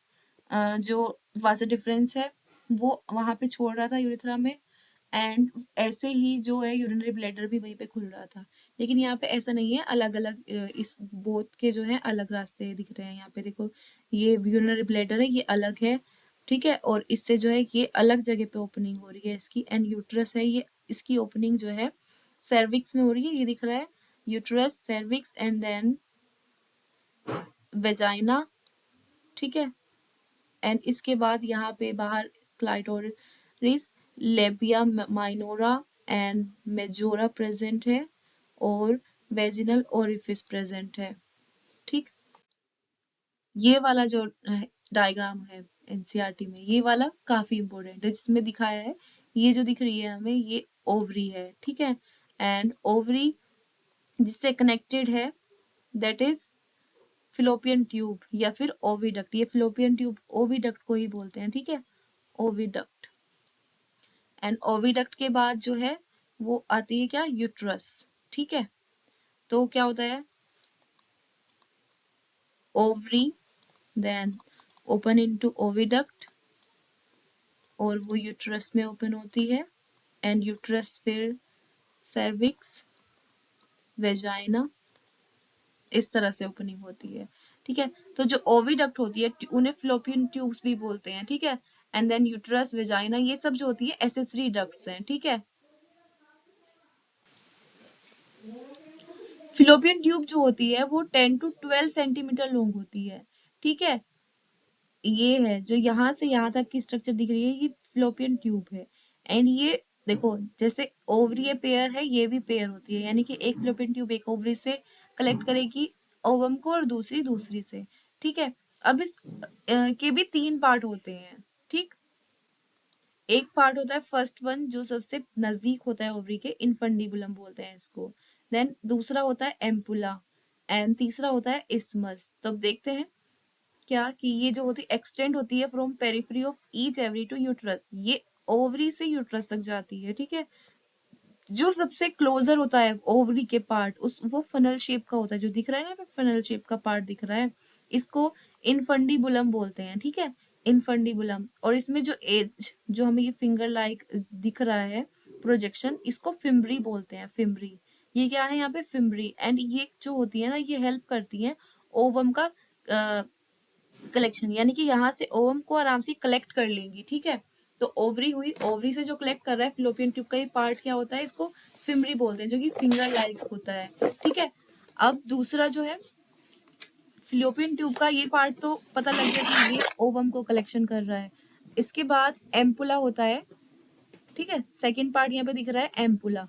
A: जो वासा डिफरेंस है वो वहां पे छोड़ रहा था यूरेथ्रा में। एंड ऐसे ही जो है यूरिनरी ब्लैडर भी वहीं पे खुल रहा था। लेकिन यहाँ पे ऐसा नहीं है, अलग अलग इस बोथ के जो है अलग रास्ते दिख रहे हैं। यहाँ पे देखो, ये यूरिनरी ब्लैडर है, ये अलग है, ठीक है। और इससे जो है ये अलग जगह पे ओपनिंग हो रही है इसकी। एंड यूट्रस है, ये इसकी ओपनिंग जो है सर्विक्स में हो रही है, ये दिख रहा है uterus, cervix and then vagina, ठीक है। एंड इसके बाद यहाँ पे बाहर clitoris, labia minora and majora present है, और वेजिनल ओरिफिस प्रेजेंट है, ठीक। ये वाला जो डायग्राम है एनसीईआरटी में, ये वाला काफी इंपॉर्टेंट है, जिसमें दिखाया है ये जो दिख रही है हमें, ये ओवरी है, ठीक है। एंड ओवरी जिससे कनेक्टेड है, दैट इज फिलोपियन ट्यूब या फिर ओविडक्ट। ये फिलोपियन ट्यूब ओविडक्ट को ही बोलते हैं, ठीक है, ओविडक्ट। एंड ओविडक्ट के बाद जो है वो आती है क्या, यूट्रस, ठीक है। तो क्या होता है, ovary then open into oviduct, और वो यूट्रस में ओपन होती है। एंड यूट्रस फिर सर्विक्स, वेजाइना, इस तरह से ओपनिंग होती है, ठीक है। तो जो ओविडक्ट होती है उन्हें फ्लोपियन ट्यूब्स भी बोलते हैं, ठीक है। एंड देन यूट्रस, वेजाइना, ये सब जो होती है एसेसरी डक्ट्स हैं, ठीक है। फिलोपियन ट्यूब जो होती है वो 10 to 12 सेंटीमीटर लॉन्ग होती है। ठीक है, ये है जो यहाँ से यहाँ तक की स्ट्रक्चर दिख रही है, ये फ्लोपियन ट्यूब है। एंड ये देखो, जैसे ओवरी ये पेयर है, ये भी पेयर होती है, यानी कि एक फ्लोपियन ट्यूब एक ओवरी से कलेक्ट करेगी ओवम को और दूसरी दूसरी से। ठीक है, अब इस के भी तीन पार्ट होते हैं। ठीक, एक पार्ट होता है फर्स्ट वन जो सबसे नजदीक होता है ओवरी के, इनफंडिबुलम बोलते हैं इसको। देन दूसरा होता है एम्पुला, एंड तीसरा होता है इस्मस। तो अब देखते हैं क्या कि ये जो होती एक्सटेंड होती है from periphery of each every two uterus, ये ओवरी से यूट्रस तक जाती है। ठीक है, जो सबसे क्लोजर होता है ओवरी के पार्ट, उस वो फनल शेप का होता है, जो दिख रहा है ना, फनल शेप का पार्ट दिख रहा है, इसको इनफंडिबुलम बोलते हैं। ठीक है, इनफंडिबुलम। और इसमें जो एज, जो हमें ये फिंगर लाइक दिख रहा है प्रोजेक्शन, इसको फिम्बरी बोलते हैं, फिम्बरी। ये क्या है यहाँ पे, फिम्बरी। एंड ये जो होती है ना, ये हेल्प करती है ओवम का कलेक्शन, यानी कि यहाँ से ओवम को आराम से कलेक्ट कर लेंगी। ठीक है, तो ओवरी हुई, ओवरी से जो कलेक्ट कर रहा है फिलोपियन ट्यूब का ये पार्ट क्या होता है, इसको फिमरी बोलते हैं, जो कि फिंगर लाइक होता है। ठीक है, अब दूसरा जो है फिलोपियन ट्यूब का ये पार्ट तो पता लग गया कि ये ओवम को कलेक्शन कर रहा है। इसके बाद एम्पुला होता है। ठीक है, सेकेंड पार्ट यहाँ पे दिख रहा है एम्पुला।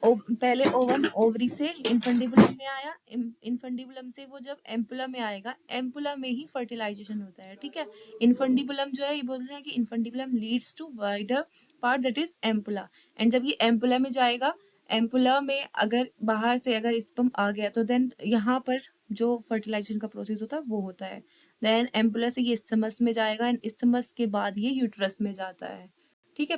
A: पहले ओवम ओवरी से इनफंडिबुलम में आया, इनफंडिबुलम से वो जब एम्पुला में आएगा, एम्पुला में ही फर्टिलाइजेशन होता है। ठीक है, इनफंडिबुलम जो है, ये बोल रहे हैं कि infundibulum leads to wider part that is ampulla. And जब ये एम्पुला में जाएगा, एम्पुला में अगर बाहर से अगर स्पर्म आ गया तो देन यहाँ पर जो फर्टिलाइजेशन का प्रोसेस होता है वो होता है। देन एम्पुला से ये स्टमस में जाएगा, एंड स्टमस के बाद ये यूट्रस में जाता है। ठीक है,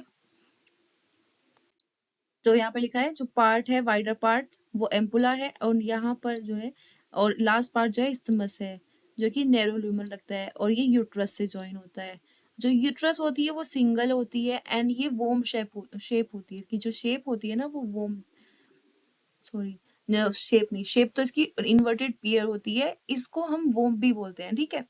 A: तो यहाँ पे लिखा है जो पार्ट है वाइडर पार्ट वो एम्पुला है, और यहाँ पर जो है और लास्ट पार्ट जो है इस्थमस है, जो कि नैरो ल्यूमन रखता है, और ये यूट्रस से ज्वाइन होता है। जो यूट्रस होती है वो सिंगल होती है, एंड ये वोम शेप होती है, कि जो शेप होती है ना वो वोम, सॉरी, शेप नहीं, शेप तो इसकी इन्वर्टेड पियर होती है, इसको हम वोम भी बोलते हैं। ठीक है,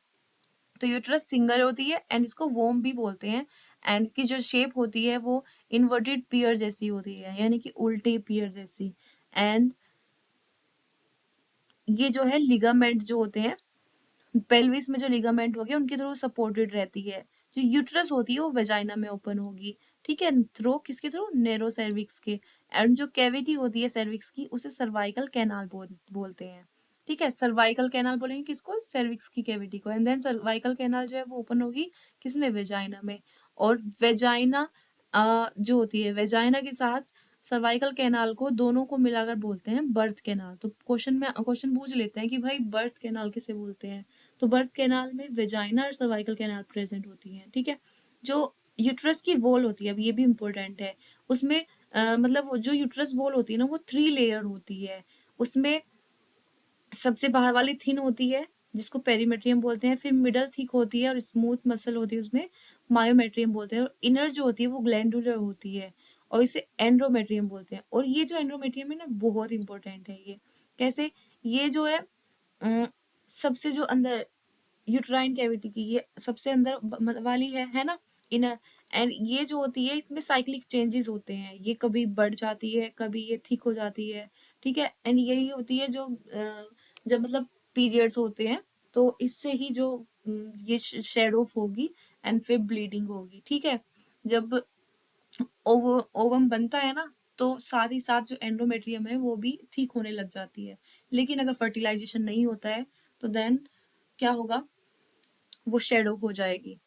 A: तो यूट्रस सिंगल होती है एंड इसको वोम भी बोलते हैं। एंड इसकी जो शेप होती है वो इन्वर्टेड पियर जैसी होती है, यानी कि उल्टे पियर जैसी। एंड ये जो है लिगामेंट जो होते हैं पेल्विस में, जो लिगामेंट हो गया उनके थ्रू सपोर्टेड रहती है। जो यूट्रस होती है वो वेजाइना में ओपन होगी। ठीक है, थ्रो किसके थ्रू, नेरो सर्विक्स के। एंड जो कैविटी होती है सर्विक्स की, उसे सर्वाइकल कैनाल बोलते हैं। ठीक है, सर्वाइकल कैनाल बोलेंगे किसको, सर्विक्स की कैविटी को। एंड देन सर्वाइकल कैनाल जो है वो ओपन होगी किसमें, वेजाइना में। और वेजाइना जो होती है, वेजाइना के साथ सर्वाइकल कैनाल को दोनों को मिलाकर बोलते हैं बर्थ कैनाल। तो क्वेश्चन पूछ लेते हैं कि भाई बर्थ कैनाल किसे बोलते हैं, तो बर्थ कैनाल में वेजाइना और सर्वाइकल कैनाल प्रेजेंट होती हैं। ठीक है, जो यूट्रस की वॉल होती है, अब ये भी इंपॉर्टेंट है, उसमें मतलब वो जो यूट्रस वॉल होती है ना वो 3 लेयर होती है। उसमें सबसे बाहर वाली थिन होती है जिसको पेरीमेट्रियम बोलते हैं, फिर मिडल थिक होती है और स्मूथ मसल होती है, उसमें मायोमेट्रियम बोलते हैं, और इनर जो होती है वो ग्लैंडुलर होती है और इसे एंड्रोमेट्रियम बोलते हैं। और ये जो एंड्रोमेट्रियम है ना बहुत इंपॉर्टेंट है। ये कैसे, ये जो है सबसे जो अंदर यूट्राइन कैविटी की ये सबसे अंदर वाली है ना, इनर। एंड ये जो होती है इसमें साइक्लिक चेंजेस होते हैं, ये कभी बढ़ जाती है कभी ये थिक हो जाती है। ठीक है, एंड यही होती है जो जब मतलब पीरियड्स होते हैं तो इससे ही जो ये शेड ऑफ होगी एंड फिर ब्लीडिंग होगी। ठीक है, जब ओवम बनता है ना तो साथ ही साथ जो एंडोमेट्रियम है वो भी ठीक होने लग जाती है। लेकिन अगर फर्टिलाइजेशन नहीं होता है तो देन क्या होगा, वो शेड ऑफ हो जाएगी।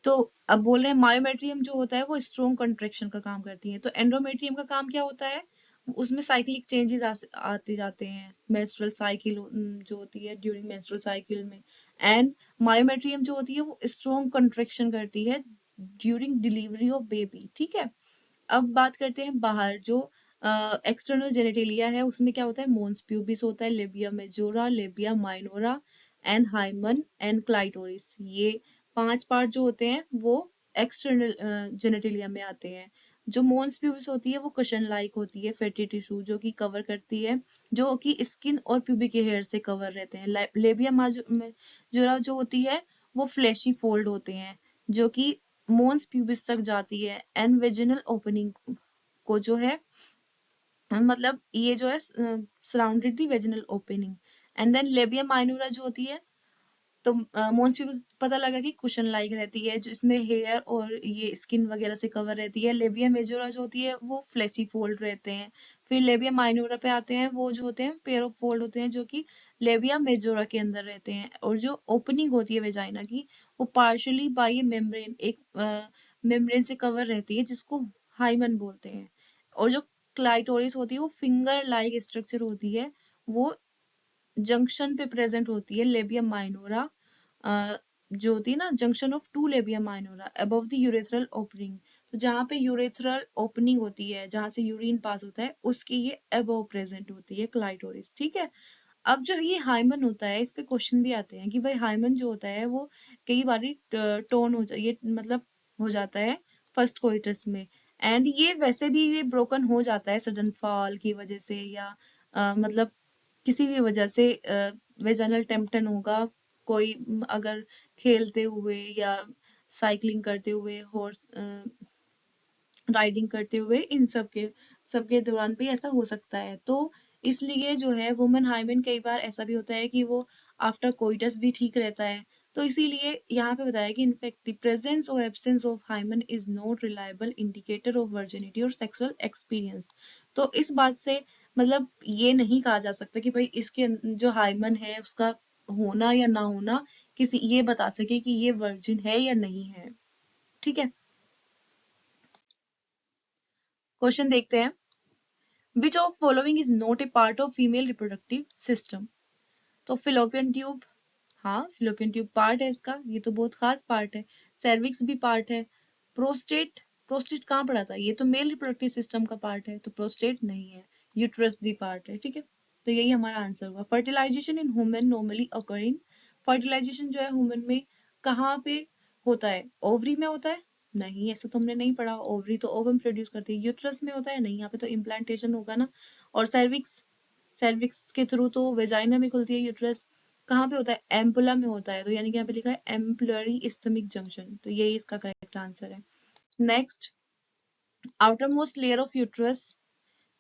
A: तो अब बोल रहे हैं मायोमेट्रियम जो होता है वो स्ट्रॉन्ग कंट्रेक्शन का काम करती है, तो एंडोमेट्रियम का काम क्या होता है, उसमें साइक्लिक चेंजेस आते जाते हैं, मेंस्ट्रुअल साइकिल जो होती है ड्यूरिंग मेंस्ट्रुअल साइकिल में। एंड मायोमेट्रियम जो होती है वो स्ट्रॉन्ग कंट्रेक्शन करती है ड्यूरिंग डिलीवरी ऑफ बेबी। ठीक है, अब बात करते हैं बाहर जो एक्सटर्नल जेनिटेलिया है, उसमें क्या होता है, मोन्स प्यूबिस होता है, labia majora, labia minora, and hymen and clitoris. ये 5 पार्ट जो होते हैं वो एक्सटर्नल जेनिटेलिया में आते हैं। जो मोन्स प्यूबिस होती है वो कुशन लाइक होती है, फैटी टिश्यू जो कि कवर करती है, जो कि स्किन और प्यूबिक हेयर से कवर रहते हैं। लेबिया मेजोरा जो होती है वो फ्लैशी फोल्ड होते हैं, जो कि मोन्स प्यूबिस तक जाती है। एंड वेजिनल ओपनिंग को जो है मतलब ये जो है surrounded the vaginal opening. And then labia minora जो होती है, तो मोस्टली पता लगा कि कुशन लाइक रहती है, जिसमें हेयर और ये स्किन वगैरह से कवर रहती है। लेबिया मेजोरा जो होती है वो फ्लेशी फोल्ड रहते हैं। फिर लेबिया माइनोरा पे आते हैं, वो जो होते हैं पेयर ऑफ फोल्ड होते हैं, जो कि लेबिया मेजोरा के अंदर रहते हैं। और जो ओपनिंग होती है वेजाइना की, वो पार्शली बाय ए मेम्ब्रेन, एक मेम्ब्रेन से कवर रहती है, जिसको हाइमन बोलते हैं। और जो क्लाइटोरिस होती है वो फिंगर लाइक स्ट्रक्चर होती है, वो जंक्शन पे प्रेजेंट होती है लेबियम माइनोरा, जो होती है ना junction of two labium minora above the urethral opening. तो जहाँ पे यूरेथ्रल ओपनिंग होती है, जहाँ से यूरिन पास होता है, उसके ये अबव प्रेजेंट होती है क्लाइटोरिस। ठीक है। अब जो ये हाइमन होता है, इस पे क्वेश्चन भी आते हैं कि भाई हाइमन जो होता है वो कई बारी टोन हो जाए, ये मतलब हो जाता है फर्स्ट कोइटस में। एंड ये वैसे भी ये ब्रोकन हो जाता है सडन फॉल की वजह से, या मतलब किसी भी वजह से वेजाइनल टेम्पटन होगा, कोई अगर खेलते हुए या साइकिलिंग करते हुए, हॉर्स राइडिंग करते हुए, इन सबके दौरान भी ऐसा हो सकता है। तो इसलिए जो है वुमन हाइमेन कई बार ऐसा भी होता है कि वो आफ्टर कोइटस भी ठीक रहता है। तो इसीलिए यहाँ पे बताया कि इनफैक्ट द प्रेजेंस और absence of hymen is not reliable indicator of virginity और सेक्सुअल एक्सपीरियंस। तो इस बात से मतलब ये नहीं कहा जा सकता कि भाई इसके जो हाइमन है उसका होना या ना होना किसी ये बता सके कि ये वर्जिन है या नहीं है। ठीक है। क्वेश्चन देखते हैं। Which of following is not a part of female reproductive system? तो फिलोपियन ट्यूब, हाँ फिलोपियन ट्यूब पार्ट है इसका, ये तो बहुत खास पार्ट है। सर्विक्स भी पार्ट है। प्रोस्टेट, प्रोस्टेट कहाँ पड़ा था, ये तो मेल रिप्रोडक्टिव सिस्टम का पार्ट है, तो प्रोस्टेट नहीं है। यूट्रस भी पार्ट है। ठीक है, तो यही हमारा आंसर हुआ। Fertilisation in women normally occurring, fertilisation जो है वुमेन में कहाँ पे होता है? ओवरी में होता है? नहीं, ऐसा तो हमने नहीं पढ़ा। ओवरी तो ओवम प्रोड्यूस करती है। यूट्रस में होता है? नहीं, यहाँ पे तो इम्प्लांटेशन होगा ना। और सर्विक्स, सर्विक्स के थ्रू तो वेजाइना में खुलती है यूट्रस। कहाँ पे होता है? एम्पुला में होता है। तो यानी कि यहाँ पे लिखा है एम्पुलरी इस्थमिक जंक्शन, तो यही इसका करेक्ट आंसर है। Next, outer most layer of uterus,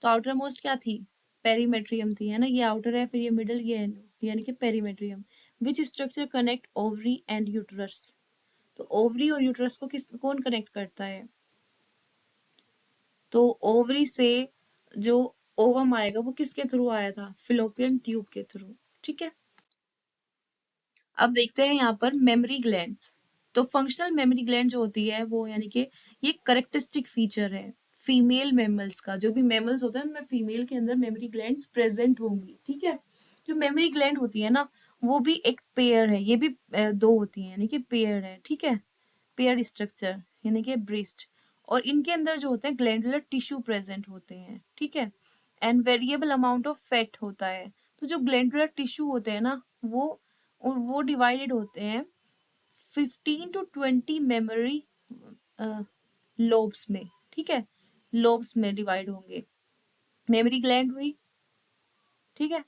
A: तो आउटर मोस्ट क्या थी? पेरीमेट्रियम थी, है ना। ये आउटर है, फिर ये मिडल, ये यानी कि perimetrium. Which structure connect ovary and uterus, तो ओवरी और यूट्रस को कौन कनेक्ट करता है? तो ओवरी से जो ओवम आएगा वो किसके थ्रू आया था? फिलोपियन ट्यूब के थ्रू। ठीक है। अब देखते हैं यहाँ पर मेमोरी ग्लैंड्स। तो फंक्शनल मेमोरी ग्लैंड जो होती है वो यानी कि ये करेक्टरिस्टिक फीचर है फीमेल मेमल्स का। जो भी मेमल्स होते हैं उनमें फीमेल के अंदर मेमोरी ग्लैंड्स प्रेजेंट होंगी। ठीक है। जो मेमोरी ग्लैंड होती है ना, वो भी एक पेयर है, ये भी दो होती है, यानी कि पेयर है। ठीक है, पेयर स्ट्रक्चर यानी कि ब्रेस्ट। और इनके अंदर जो होते हैं ग्लैंडुलर टिश्यू प्रेजेंट होते हैं। ठीक है। And variable amount of fat होता है। तो जो ग्लैंडुलर टिश्यू होते हैं ना, वो डिवाइडेड होते हैं 15 to 20 मेमोरी लोब्स में। ठीक है, लोब्स में डिवाइड होंगे। मेमोरी ग्लैंड हुई। ठीक है।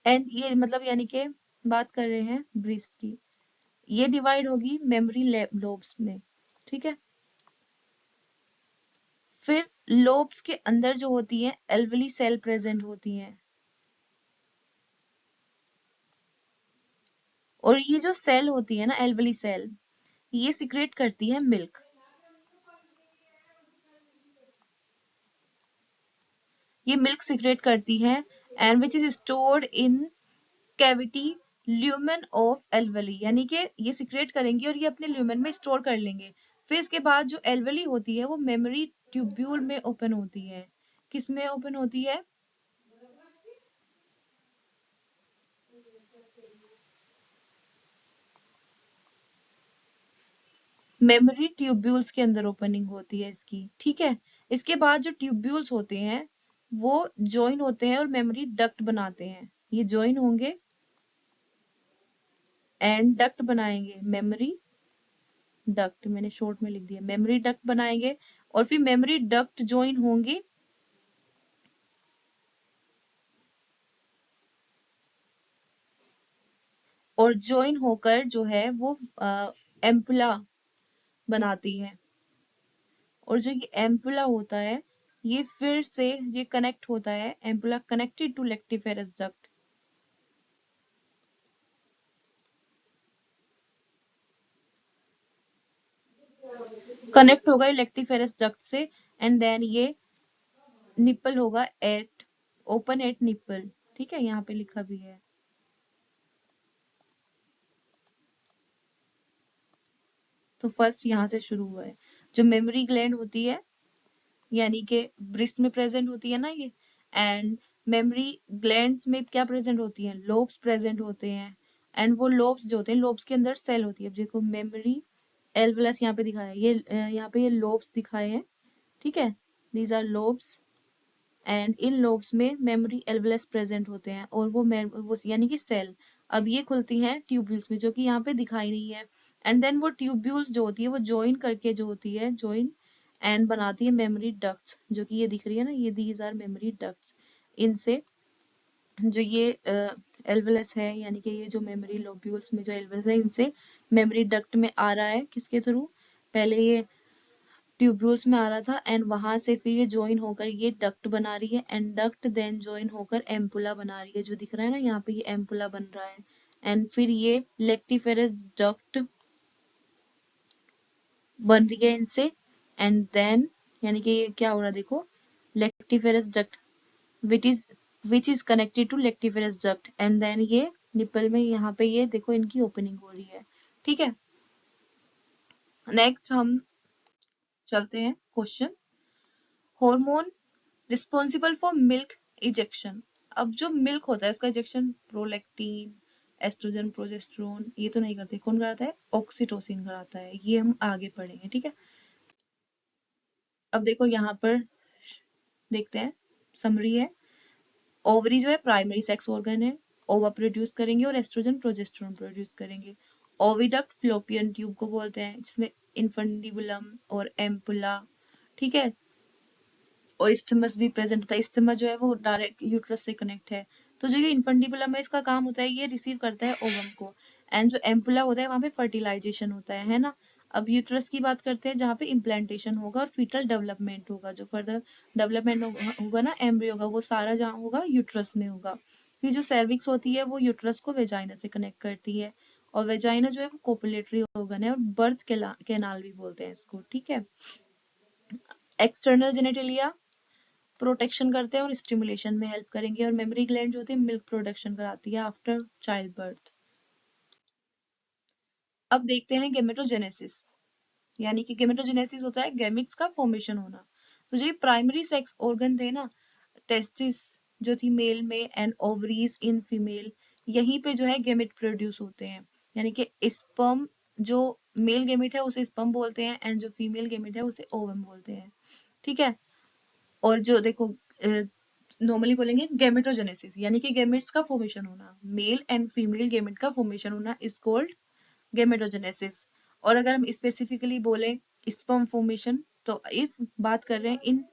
A: एंड ये मतलब यानी कि बात कर रहे हैं ब्रेस्ट की, ये डिवाइड होगी मेमोरी लोब्स में। ठीक है। फिर लोब्स के अंदर जो होती है एल्वली सेल प्रेजेंट होती हैं। और ये जो सेल होती है ना एल्वली सेल, ये सिक्रेट करती है मिल्क। ये मिल्क सिक्रेट करती है and which is stored in cavity lumen of alveoli, यानी कि ये सिक्रेट करेंगी और ये अपने ल्यूमेन में स्टोर कर लेंगे। फिर इसके बाद जो एल्वली होती है वो मेमोरी ट्यूब्यूल में ओपन होती है। किस में ओपन होती है? मेमोरी ट्यूब्यूल्स के अंदर ओपनिंग होती है इसकी। ठीक है। इसके बाद जो ट्यूब्यूल्स होते हैं वो ज्वाइन होते हैं और मेमोरी डक्ट बनाते हैं। ये ज्वाइन होंगे एंड डक्ट बनाएंगे, मेमोरी डक्ट मैंने शॉर्ट में लिख दिया, मेमोरी डक्ट बनाएंगे। और फिर मेमोरी डक्ट ज्वाइन होंगे और ज्वाइन होकर जो है वो एम्पुला बनाती है। और जो ये एम्पुला होता है ये फिर से ये कनेक्ट होता है, ampulla connected to lactiferous duct. Connect होगा लेक्टिफेरस डक्ट से, एंड देन ये निप्पल होगा एट ओपन एट निप्पल। ठीक है, यहाँ पे लिखा भी है। तो फर्स्ट यहाँ से शुरू हुआ है। जो मेमोरी ग्लैंड होती है यानी कि ब्रिस्ट में प्रेजेंट होती है ना ये, एंड मेमोरी ग्लैंड्स में क्या प्रेजेंट होती है, लोब्स प्रेजेंट होते हैं। एंड वो लोब्स जो होते हैं, लोब्स के अंदर सेल होती है। अब देखो मेमोरी एल्वुलस यहाँ पे दिखाया है, ये यहाँ पे ये लोब्स दिखाए हैं। ठीक है, these are lobes, and in lobes में मेमोरी एल्वुलस प्रेजेंट होते हैं, और वो यानी कि सेल। अब ये खुलती हैं ट्यूब्यूल्स में, जो कि यहाँ पे दिखाई नहीं है। एंड देन वो ट्यूब्यूल्स जो होती है वो ज्वाइन करके जो होती है ज्वाइन एंड बनाती है मेमोरी डक्ट्स, जो कि ये दिख रही है ना, ये दीज आर मेमोरी डक्ट्स। इनसे जो ये एल्वुलस है यानी कि ये जो मेमोरी लोब्यूल्स में जो एल्वुलस है, इनसे मेमोरी डक्ट में आ रहा है। किसके थ्रू, पहले ये ट्यूब्यूल्स में आ रहा था, एंड वहां से फिर ये ज्वाइन होकर ये डक्ट बना रही है, एंड डक्ट देन ज्वाइन होकर एम्पुला बना रही है, जो दिख रहा है ना यहाँ पे, ये एम्पुला बन रहा है। एंड फिर ये लेक्टिफेरस डक्ट बन रही है इनसे, एंड देन यानी कि ये क्या हो रहा है देखो, lactiferous duct which is connected to lactiferous duct, and then ये निपल में यहाँ पे ये देखो इनकी ओपनिंग हो रही है। ठीक है, नेक्स्ट हम चलते हैं question, hormone responsible for milk ejection. अब जो मिल्क होता है उसका इजेक्शन प्रोलैक्टिन, एस्ट्रोजन, प्रोजेस्टेरोन, ये तो नहीं करते। कौन कराता है, ऑक्सीटोसिन कराता है। ये हम आगे पढ़ेंगे। ठीक है, अब देखो यहाँ पर देखते हैं, समरी है। ओवरी जो है प्राइमरी सेक्स ऑर्गन है, ओवा प्रोड्यूस करेंगे और एस्ट्रोजन प्रोजेस्टेरोन प्रोड्यूस करेंगे। ओविडक्ट फ्लोपियन ट्यूब को बोलते हैं, जिसमें इन्फंडिबुलम और एम्पुला, ठीक है, और इस्थमस भी प्रेजेंट होता है। इस्थमा जो है वो डायरेक्ट यूट्रस से कनेक्ट है। तो जो ये इन्फंडिबुलम है, इसका काम होता है ये रिसीव करता है ओवम को, एंड जो एम्पुला होता है वहां पे फर्टिलाइजेशन होता है ना। अब यूट्रस की बात करते हैं, जहाँ पे इम्प्लांटेशन होगा और फीटल डेवलपमेंट होगा। जो फर्दर डेवलपमेंट होगा ना एम्ब्रियो का, वो सारा जहाँ होगा यूट्रस में होगा। फिर जो सर्विक्स होती है वो यूट्रस को वेजाइना से कनेक्ट करती है, और वेजाइना जो है वो कोपुलेटरी ऑर्गन है, और बर्थ कैनाल भी बोलते हैं इसको। ठीक है, एक्सटर्नल जेनेटिलिया प्रोटेक्शन करते हैं और स्टिमुलेशन में हेल्प करेंगे, और मेमोरी ग्लैंड जो होती है मिल्क प्रोडक्शन कराती है आफ्टर चाइल्ड बर्थ। अब देखते हैं गेमेटोजेनेसिस, यानी कि गेमेटोजेनेसिस होता है गैमिट्स का फॉर्मेशन होना। तो जो ये प्राइमरी सेक्स ऑर्गन थे ना, टेस्टिस जो थी मेल में एंड ओवरीज इन फीमेल, यहीं पे जो है गेमेट प्रोड्यूस होते हैं। यानी कि स्पर्म जो मेल गेमेट है उसे स्पर्म बोलते हैं, एंड जो फीमेल गेमेट है उसे ओवम बोलते हैं। ठीक है, और जो देखो नॉर्मली बोलेंगे गेमेटोजेनेसिस, यानी कि गेमेट्स का फॉर्मेशन होना, मेल एंड फीमेल गेमेट का फॉर्मेशन होना इज कॉल्ड गेमेटोजेनेसिस। और अगर हम स्पेसिफिकली बोले स्पर्म फॉर्मेशन, तो इफ बात कर रहे हैं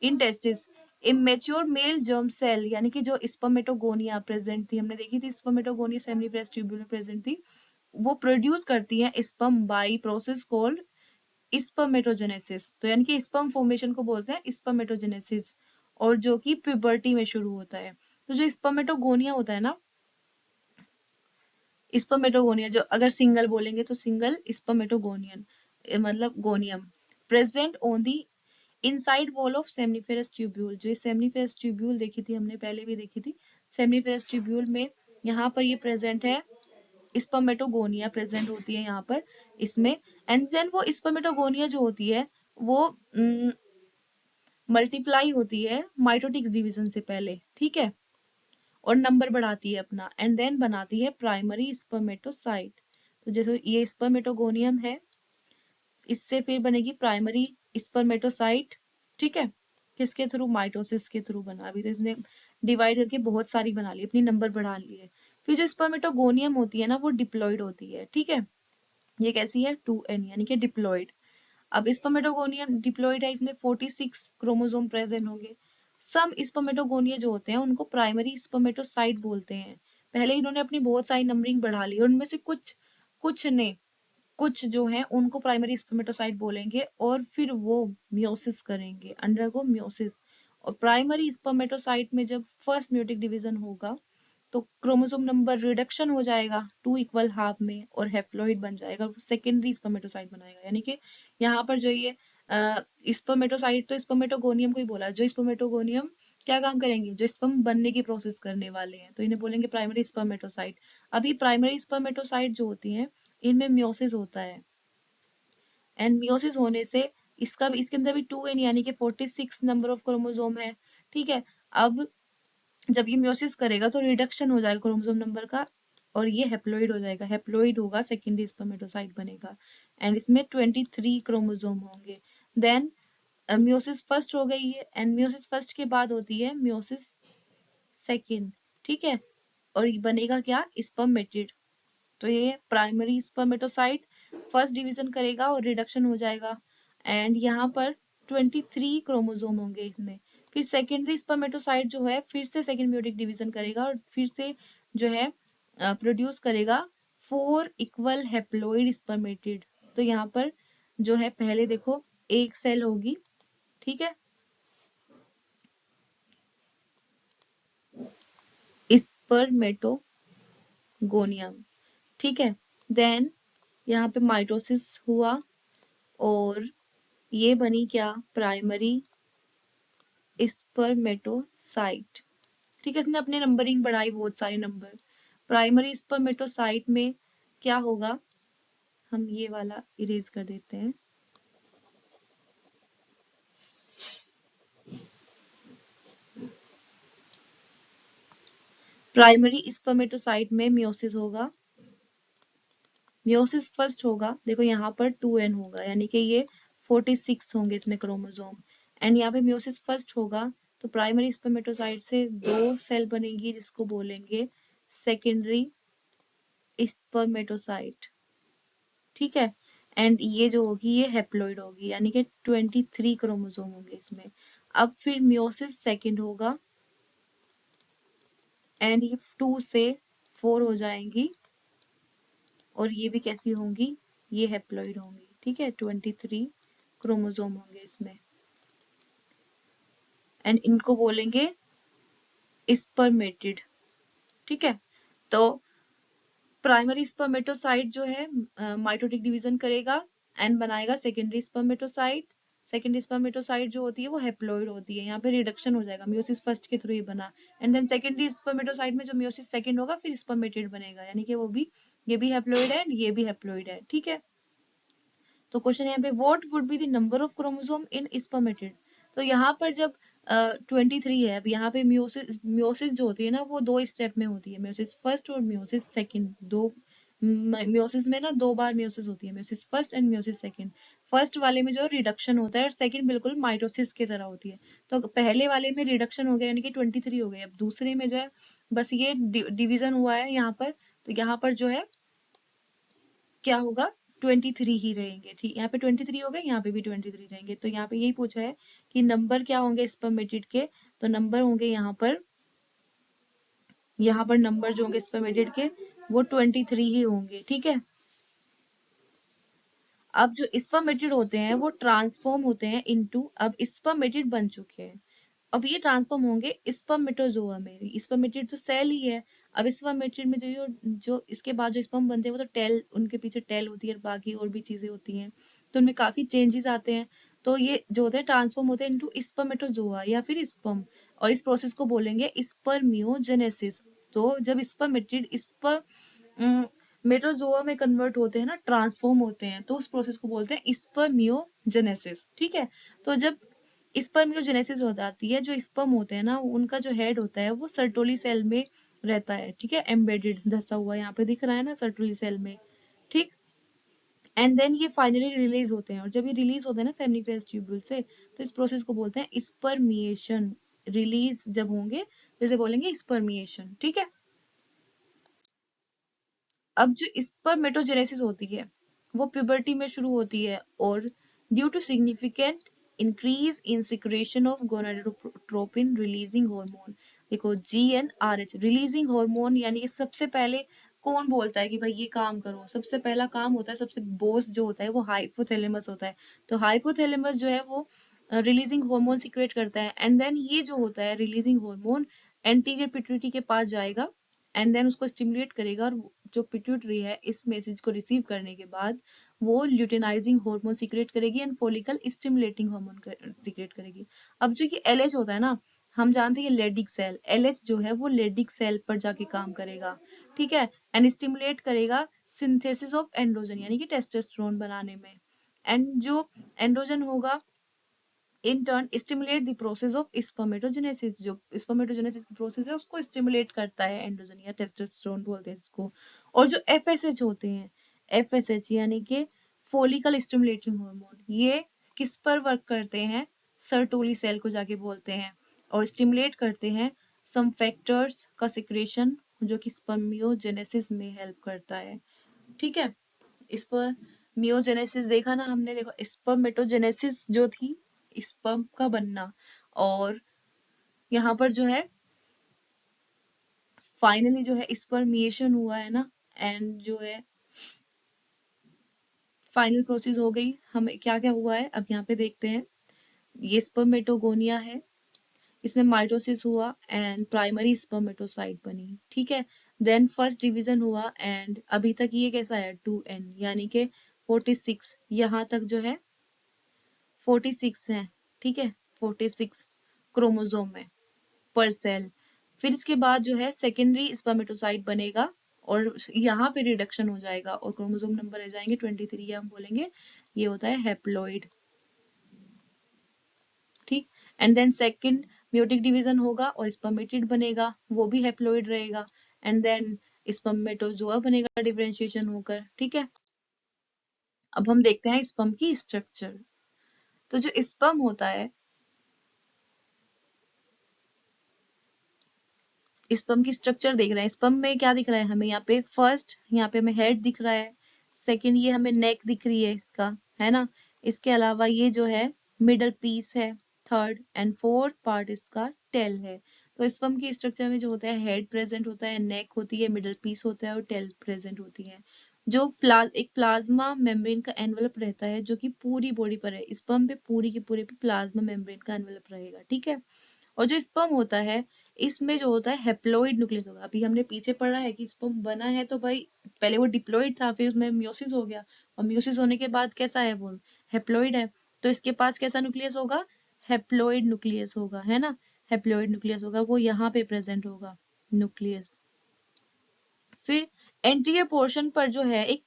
A: in testis immature male germ cell, यानी कि जो स्पर्मेटोगोनिया प्रेजेंट थी, हमने देखी थी स्पर्मेटोगोनिया सेमिनिफरस ट्यूब्यूल में प्रेजेंट थी, वो प्रोड्यूस करती है sperm by process called spermatogenesis. तो यानी कि स्पर्म फॉर्मेशन को बोलते हैं स्पर्मेटोजेनेसिस, और जो कि प्यूबर्टी में शुरू होता है। तो जो स्पर्मेटोगोनिया होता है ना, स्पर्मेटोगोनिया जो अगर सिंगल बोलेंगे तो सिंगल स्पर्मेटोगोनियन, मतलब gonium, present on the inside wall of seminiferous tubule. जो सेमनीफेरस ट्यूब्यूल देखी थी हमने, पहले भी देखी थी। सेमनीफेरस ट्यूब्यूल में यहाँ पर ये प्रेजेंट है, स्पर्मेटोगोनिया प्रेजेंट होती है यहाँ पर इसमें। एंड देन वो स्पर्मेटोगोनिया जो होती है वो मल्टीप्लाई होती है माइटोटिक डिवीजन से पहले। ठीक है, और नंबर बढ़ाती है अपना, एंड देन बनाती है प्राइमरी स्पर्मेटोसाइट। तो जैसे ये स्पर्मेटोगोनियम है, इससे फिर बनेगी प्राइमरी स्पर्मेटोसाइट। ठीक है, किसके थ्रू, माइटोसिस के थ्रू बना। अभी तो इसने डिवाइड करके बहुत सारी बना ली, अपनी नंबर बढ़ा ली है। फिर जो स्पर्मेटोगोनियम होती है ना, वो डिप्लॉइड होती है। ठीक है, ये कैसी है, 2n यानी कि डिप्लॉइड। अब स्पर्मेटोगोनियम डिप्लॉइड है, इसमें 46 क्रोमोसोम प्रेजेंट होंगे। सम स्पर्मेटोगोनिया जो होते हैं उनको प्राइमरी स्पर्मेटोसाइट बोलते हैं। पहले इन्होंने अपनी बहुत सारी नंबरिंग बढ़ा ली, उनमें से कुछ कुछ ने कुछ जो हैं उनको प्राइमरी स्पर्मेटोसाइट बोलेंगे और फिर वो मियोसिस करेंगे, अंडरगो मियोसिस। और प्राइमरी स्पर्मेटोसाइट में जब फर्स्ट म्यूटिक डिवीजन होगा तो क्रोमोसोम नंबर रिडक्शन हो जाएगा 2 = 1/2 में और हेप्लॉइड बन जाएगा, वो सेकेंडरी स्पर्मेटोसाइट बनाएगा। यानी कि यहाँ पर जो ये स्पर्मेटोसाइट तो स्पर्मेटोगोनियम को ही बोला, जो स्पर्मेटोगोनियम क्या काम करेंगे, जो स्पर्म बनने की प्रोसेस करने वाले हैं, तो इन्हें बोलेंगे प्राइमरी स्पर्मेटोसाइट। अभी प्राइमरी स्पर्मेटोसाइट जो होती हैं इनमें मियोसिस होता है, एंड मियोसिस होने से इसका भी, इसके अंदर भी 2n यानी कि 46 नंबर ऑफ क्रोमोसोम है। ठीक है, अब जब ये मियोसिस करेगा तो रिडक्शन हो जाएगा क्रोमोसोम नंबर का और ये हेप्लॉइड हो जाएगा, हेप्लॉइड होगा, सेकेंडरी स्पर्मेटोसाइट बनेगा एंड इसमें 23 क्रोमोसोम होंगे। देन मियोसिस फर्स्ट हो गई है एंड मियोसिस फर्स्ट के बाद होती है मियोसिस सेकेंड। ठीक है, और ये बनेगा क्या, स्पर्मेटिड। तो ये प्राइमरी स्पर्मेटोसाइट फर्स्ट डिवीजन करेगा और रिडक्शन हो जाएगा एंड यहाँ पर 23 क्रोमोसोम होंगे इसमें। फिर सेकेंडरी स्पर्मेटोसाइट जो है फिर से सेकेंड म्यूटिक डिवीजन करेगा और फिर से जो है प्रोड्यूस करेगा 4 इक्वल हैप्लॉइड स्पर्मेटिड। तो यहाँ पर जो है पहले देखो एक सेल होगी, ठीक है, स्पर्मेटोगोनियम। ठीक है, देन यहाँ पे माइटोसिस हुआ और ये बनी क्या, प्राइमरी स्पर्मेटोसाइट। ठीक है, इसने अपने नंबरिंग बढ़ाई, बहुत सारे नंबर। प्राइमरी स्पर्मेटोसाइट में क्या होगा, हम ये वाला इरेज कर देते हैं। प्राइमरी स्पर्मेटोसाइट में मियोसिस होगा, मियोसिस फर्स्ट होगा, देखो यहाँ पर 2n होगा यानी कि ये 46 होंगे इसमें क्रोमोसोम एंड यहाँ पे मियोसिस फर्स्ट होगा तो प्राइमरी स्पर्मेटोसाइट से 2 सेल बनेगी जिसको बोलेंगे सेकेंडरी स्पर्मेटोसाइट। ठीक है, एंड ये जो होगी ये हेप्लॉइड होगी यानी कि 23 क्रोमोसोम होंगे इसमें। अब फिर मियोसिस सेकेंड होगा एंड ये 2 से 4 हो जाएंगी और ये भी कैसी होंगी, ये हेप्लॉइड होंगी। ठीक है, 23 क्रोमोसोम होंगे इसमें एंड इनको बोलेंगे स्पर्मेटिड। ठीक है, तो प्राइमरी स्पर्मेटोसाइट जो है माइटोटिक डिवीजन करेगा एंड बनाएगा सेकेंडरी स्पर्मेटोसाइट। सेकेंडरी स्पर्मेटोसाइट जो होती है वो हेप्लॉइड होती है, यहाँ पे रिडक्शन हो जाएगा, मियोसिस फर्स्ट के थ्रू ही बना एंड देन सेकेंडरी स्पर्मेटोसाइट में जो मियोसिस सेकेंड होगा फिर स्पर्मेटिड बनेगा यानी कि वो भी, ये भी हेप्लॉइड है ये भी हेप्लॉइड है। ठीक है, तो क्वेश्चन यहाँ पे what would be the number of chromosome in spermatid. तो यहाँ पर जब 23 है, अब यहाँ पे मियोसिस मियोसिस जो होती है ना वो 2 स्टेप में होती है, मियोसिस फर्स्ट और मियोसिस सेकंड। दो मियोसिस में ना 2 बार मियोसिस होती है, meiosis first and meiosis second. First वाले में जो रिडक्शन होता है और सेकंड बिल्कुल माइटोसिस की तरह होती है। तो पहले वाले में रिडक्शन हो गया यानी कि 23 हो गए, अब दूसरे में जो है बस ये डिवीजन हुआ है यहाँ पर, तो यहाँ पर जो है क्या होगा, 23 ही रहेंगे। ठीक, यहाँ पे 23 हो गए, यहाँ पे भी 23 रहेंगे। तो यहाँ पे यही पूछा है कि नंबर क्या होंगे स्पर्मेटिड के, तो नंबर होंगे यहाँ पर नंबर जो होंगे स्पर्मेटिड के वो 23 ही होंगे। ठीक है, अब जो स्पर्मेटिड होते हैं वो ट्रांसफॉर्म होते हैं इनटू, अब स्पर्मेटिड बन चुके हैं, अब ये ट्रांसफॉर्म होंगे स्पर्मेटोजोआ में। स्पर्मेटिड तो सेल ही है, अब स्पर्मेटिड में जो इसके बाद जो स्पर्म बनते हैं वो तो टेल, उनके पीछे टेल होती है और बाकी और भी चीजें होती हैं, तो उनमें काफी चेंजेस आते हैं। तो ये जो होते हैं ट्रांसफॉर्म होते हैं इनटू स्पर्मेटोजोआ या फिर स्पर्म, और इस प्रोसेस को बोलेंगे स्पर्मियोजेनेसिस। तो जब स्पर्मेटिड मेटोजोआ में कन्वर्ट होते हैं ना, ट्रांसफॉर्म होते हैं, तो उस प्रोसेस को बोलते हैं स्पर्मियोजेनेसिस। ठीक है, तो जब स्पर्मियोजेनेसिस हो जाती है, जो स्पर्म होते हैं ना उनका जो हेड होता है वो सर्टोली सेल में रहता है। ठीक है, एम्बेडेड धसा हुआ यहाँ पे दिख रहा है ना सर्टोली सेल में। ठीक, एंड देन ये फाइनली रिलीज होते हैं, और जब ये रिलीज होते हैं ना सेमिनिफेरस ट्यूब्यूल से, तो इस प्रोसेस को बोलते हैं स्पर्मिएशन। रिलीज जब होंगे तो इसे बोलेंगे स्पर्मिएशन। ठीक है, अब जो स्पर्मेटोजेनेसिस होती है वो प्यूबर्टी में शुरू होती है और due to significant increase in secretion of gonadotropin releasing hormone. देखो GnRH रिलीजिंग हार्मोन यानी कि सबसे पहले कौन बोलता है कि भाई ये काम करो? सबसे पहला काम होता है, सबसे बॉस जो होता है वो हाइपोथैलेमस होता है। तो हाइपोथैलेमस जो है वो रिलीजिंग हार्मोन सीक्रेट करता है, एंड देन ये जो होता है रिलीजिंग हार्मोन एंटीरियर पिट्यूटरी के पास जाएगा, एंड देन उसको स्टिमुलेट करेगा, और जो पिट्यूटरी है इस मैसेज को रिसीव करने के बाद वो ल्यूटिनाइजिंग हार्मोन सीक्रेट करेगी and follicle stimulating hormone secrete करेगी। अब जो ये एलएच होता है ना, हम जानते हैं लेडिक सेल, एलएच जो है वो लेडिक सेल पर जाके काम करेगा, ठीक है, एंड स्टिमुलेट करेगा सिंथेसिस ऑफ एंड्रोजन यानी कि टेस्टोस्टेरोन बनाने में। एंड जो एंड्रोजन होगा in turn stimulate the process of spermatogenesis, जो स्पर्मेटोजेनेसिस की प्रोसेस है उसको स्टिमुलेट करता है एंड्रोजन या टेस्टोस्टेरोन बोलते हैं इसको। और जो एफएसएच होते हैं, एफएसएच यानी कि फॉलिकल स्टिमुलेटिंग हार्मोन, ये किस पर वर्क करते हैं? सर्टोली सेल को जाके बोलते हैं, और स्टिमुलेट करते हैं सम फैक्टर्स का सिक्रेशन जो कि स्पर्मियोजेनेसिस में हेल्प करता है, ठीक है। इस पर मियोजेनेसिस देखा ना हमने, देखो स्पर्मेटोजेनेसिस जो थी स्पर्म का बनना, और यहाँ पर जो है फाइनली जो है स्पर्मिएशन हुआ है ना, एंड जो है फाइनल प्रोसेस हो गई। हमें क्या क्या हुआ है अब यहाँ पे देखते हैं। ये स्पर्मेटोगोनिया है, इसमें माइटोसिस हुआ एंड प्राइमरी स्पर्मेटोसाइट बनी, ठीक है। देन फर्स्ट डिवीजन हुआ, एंड अभी तक ये कैसा है 2n यानी कि 46, यहाँ तक जो है 46 है, ठीक है, 46 क्रोमोसोम में पर सेल। फिर इसके बाद जो है सेकेंडरी स्पर्मेटोसाइट बनेगा, और यहाँ पे रिडक्शन हो जाएगा और क्रोमोसोम नंबर रह जाएंगे 23, हम बोलेंगे ये होता है हैप्लॉइड, ठीक। And then second meiotic division होगा और स्पर्मेटिड बनेगा, वो भी हैप्लॉइड रहेगा, एंड देन स्पर्मेटोजोआ बनेगा डिफरेंशिएशन होकर, ठीक है। अब हम देखते हैं स्पर्म की स्ट्रक्चर। तो जो स्पर्म होता है, स्पर्म की स्ट्रक्चर देख रहे हैं, स्पर्म में क्या दिख रहा है हमें? यहाँ पे फर्स्ट, यहाँ पे हमें हेड दिख रहा है, सेकंड ये हमें नेक दिख रही है इसका, है ना। इसके अलावा ये जो है मिडल पीस है, थर्ड एंड फोर्थ पार्ट इसका टेल है। तो स्पर्म की स्ट्रक्चर में जो होता है हेड प्रेजेंट होता है, नेक होती है, मिडल पीस होता है और टेल प्रेजेंट होती है। जो एक प्लाज्मा मेम्ब्रेन का एनवेलप रहता है जो कि पूरी बॉडी पर है, स्पर्म पे पूरी की पूरी पे प्लाज्मा मेम्ब्रेन का एनवेलप रहेगा, ठीक है। और जो स्पर्म होता है इसमें जो होता है हेप्लॉइड न्यूक्लियस होगा। अभी हमने पीछे पढ़ा है कि स्पर्म बना है तो भाई पहले वो डिप्लॉइड था, फिर उसमें मियोसिस हो गया, और मियोसिस होने के बाद कैसा है वो हेप्लॉइड है। तो इसके पास कैसा न्यूक्लियस होगा? हेप्लॉइड न्यूक्लियस होगा, है ना। हेप्लॉइड न्यूक्लियस होगा, वो यहाँ पे प्रेजेंट होगा न्यूक्लियस। फिर एंटीरियर पोर्शन पर जो है एक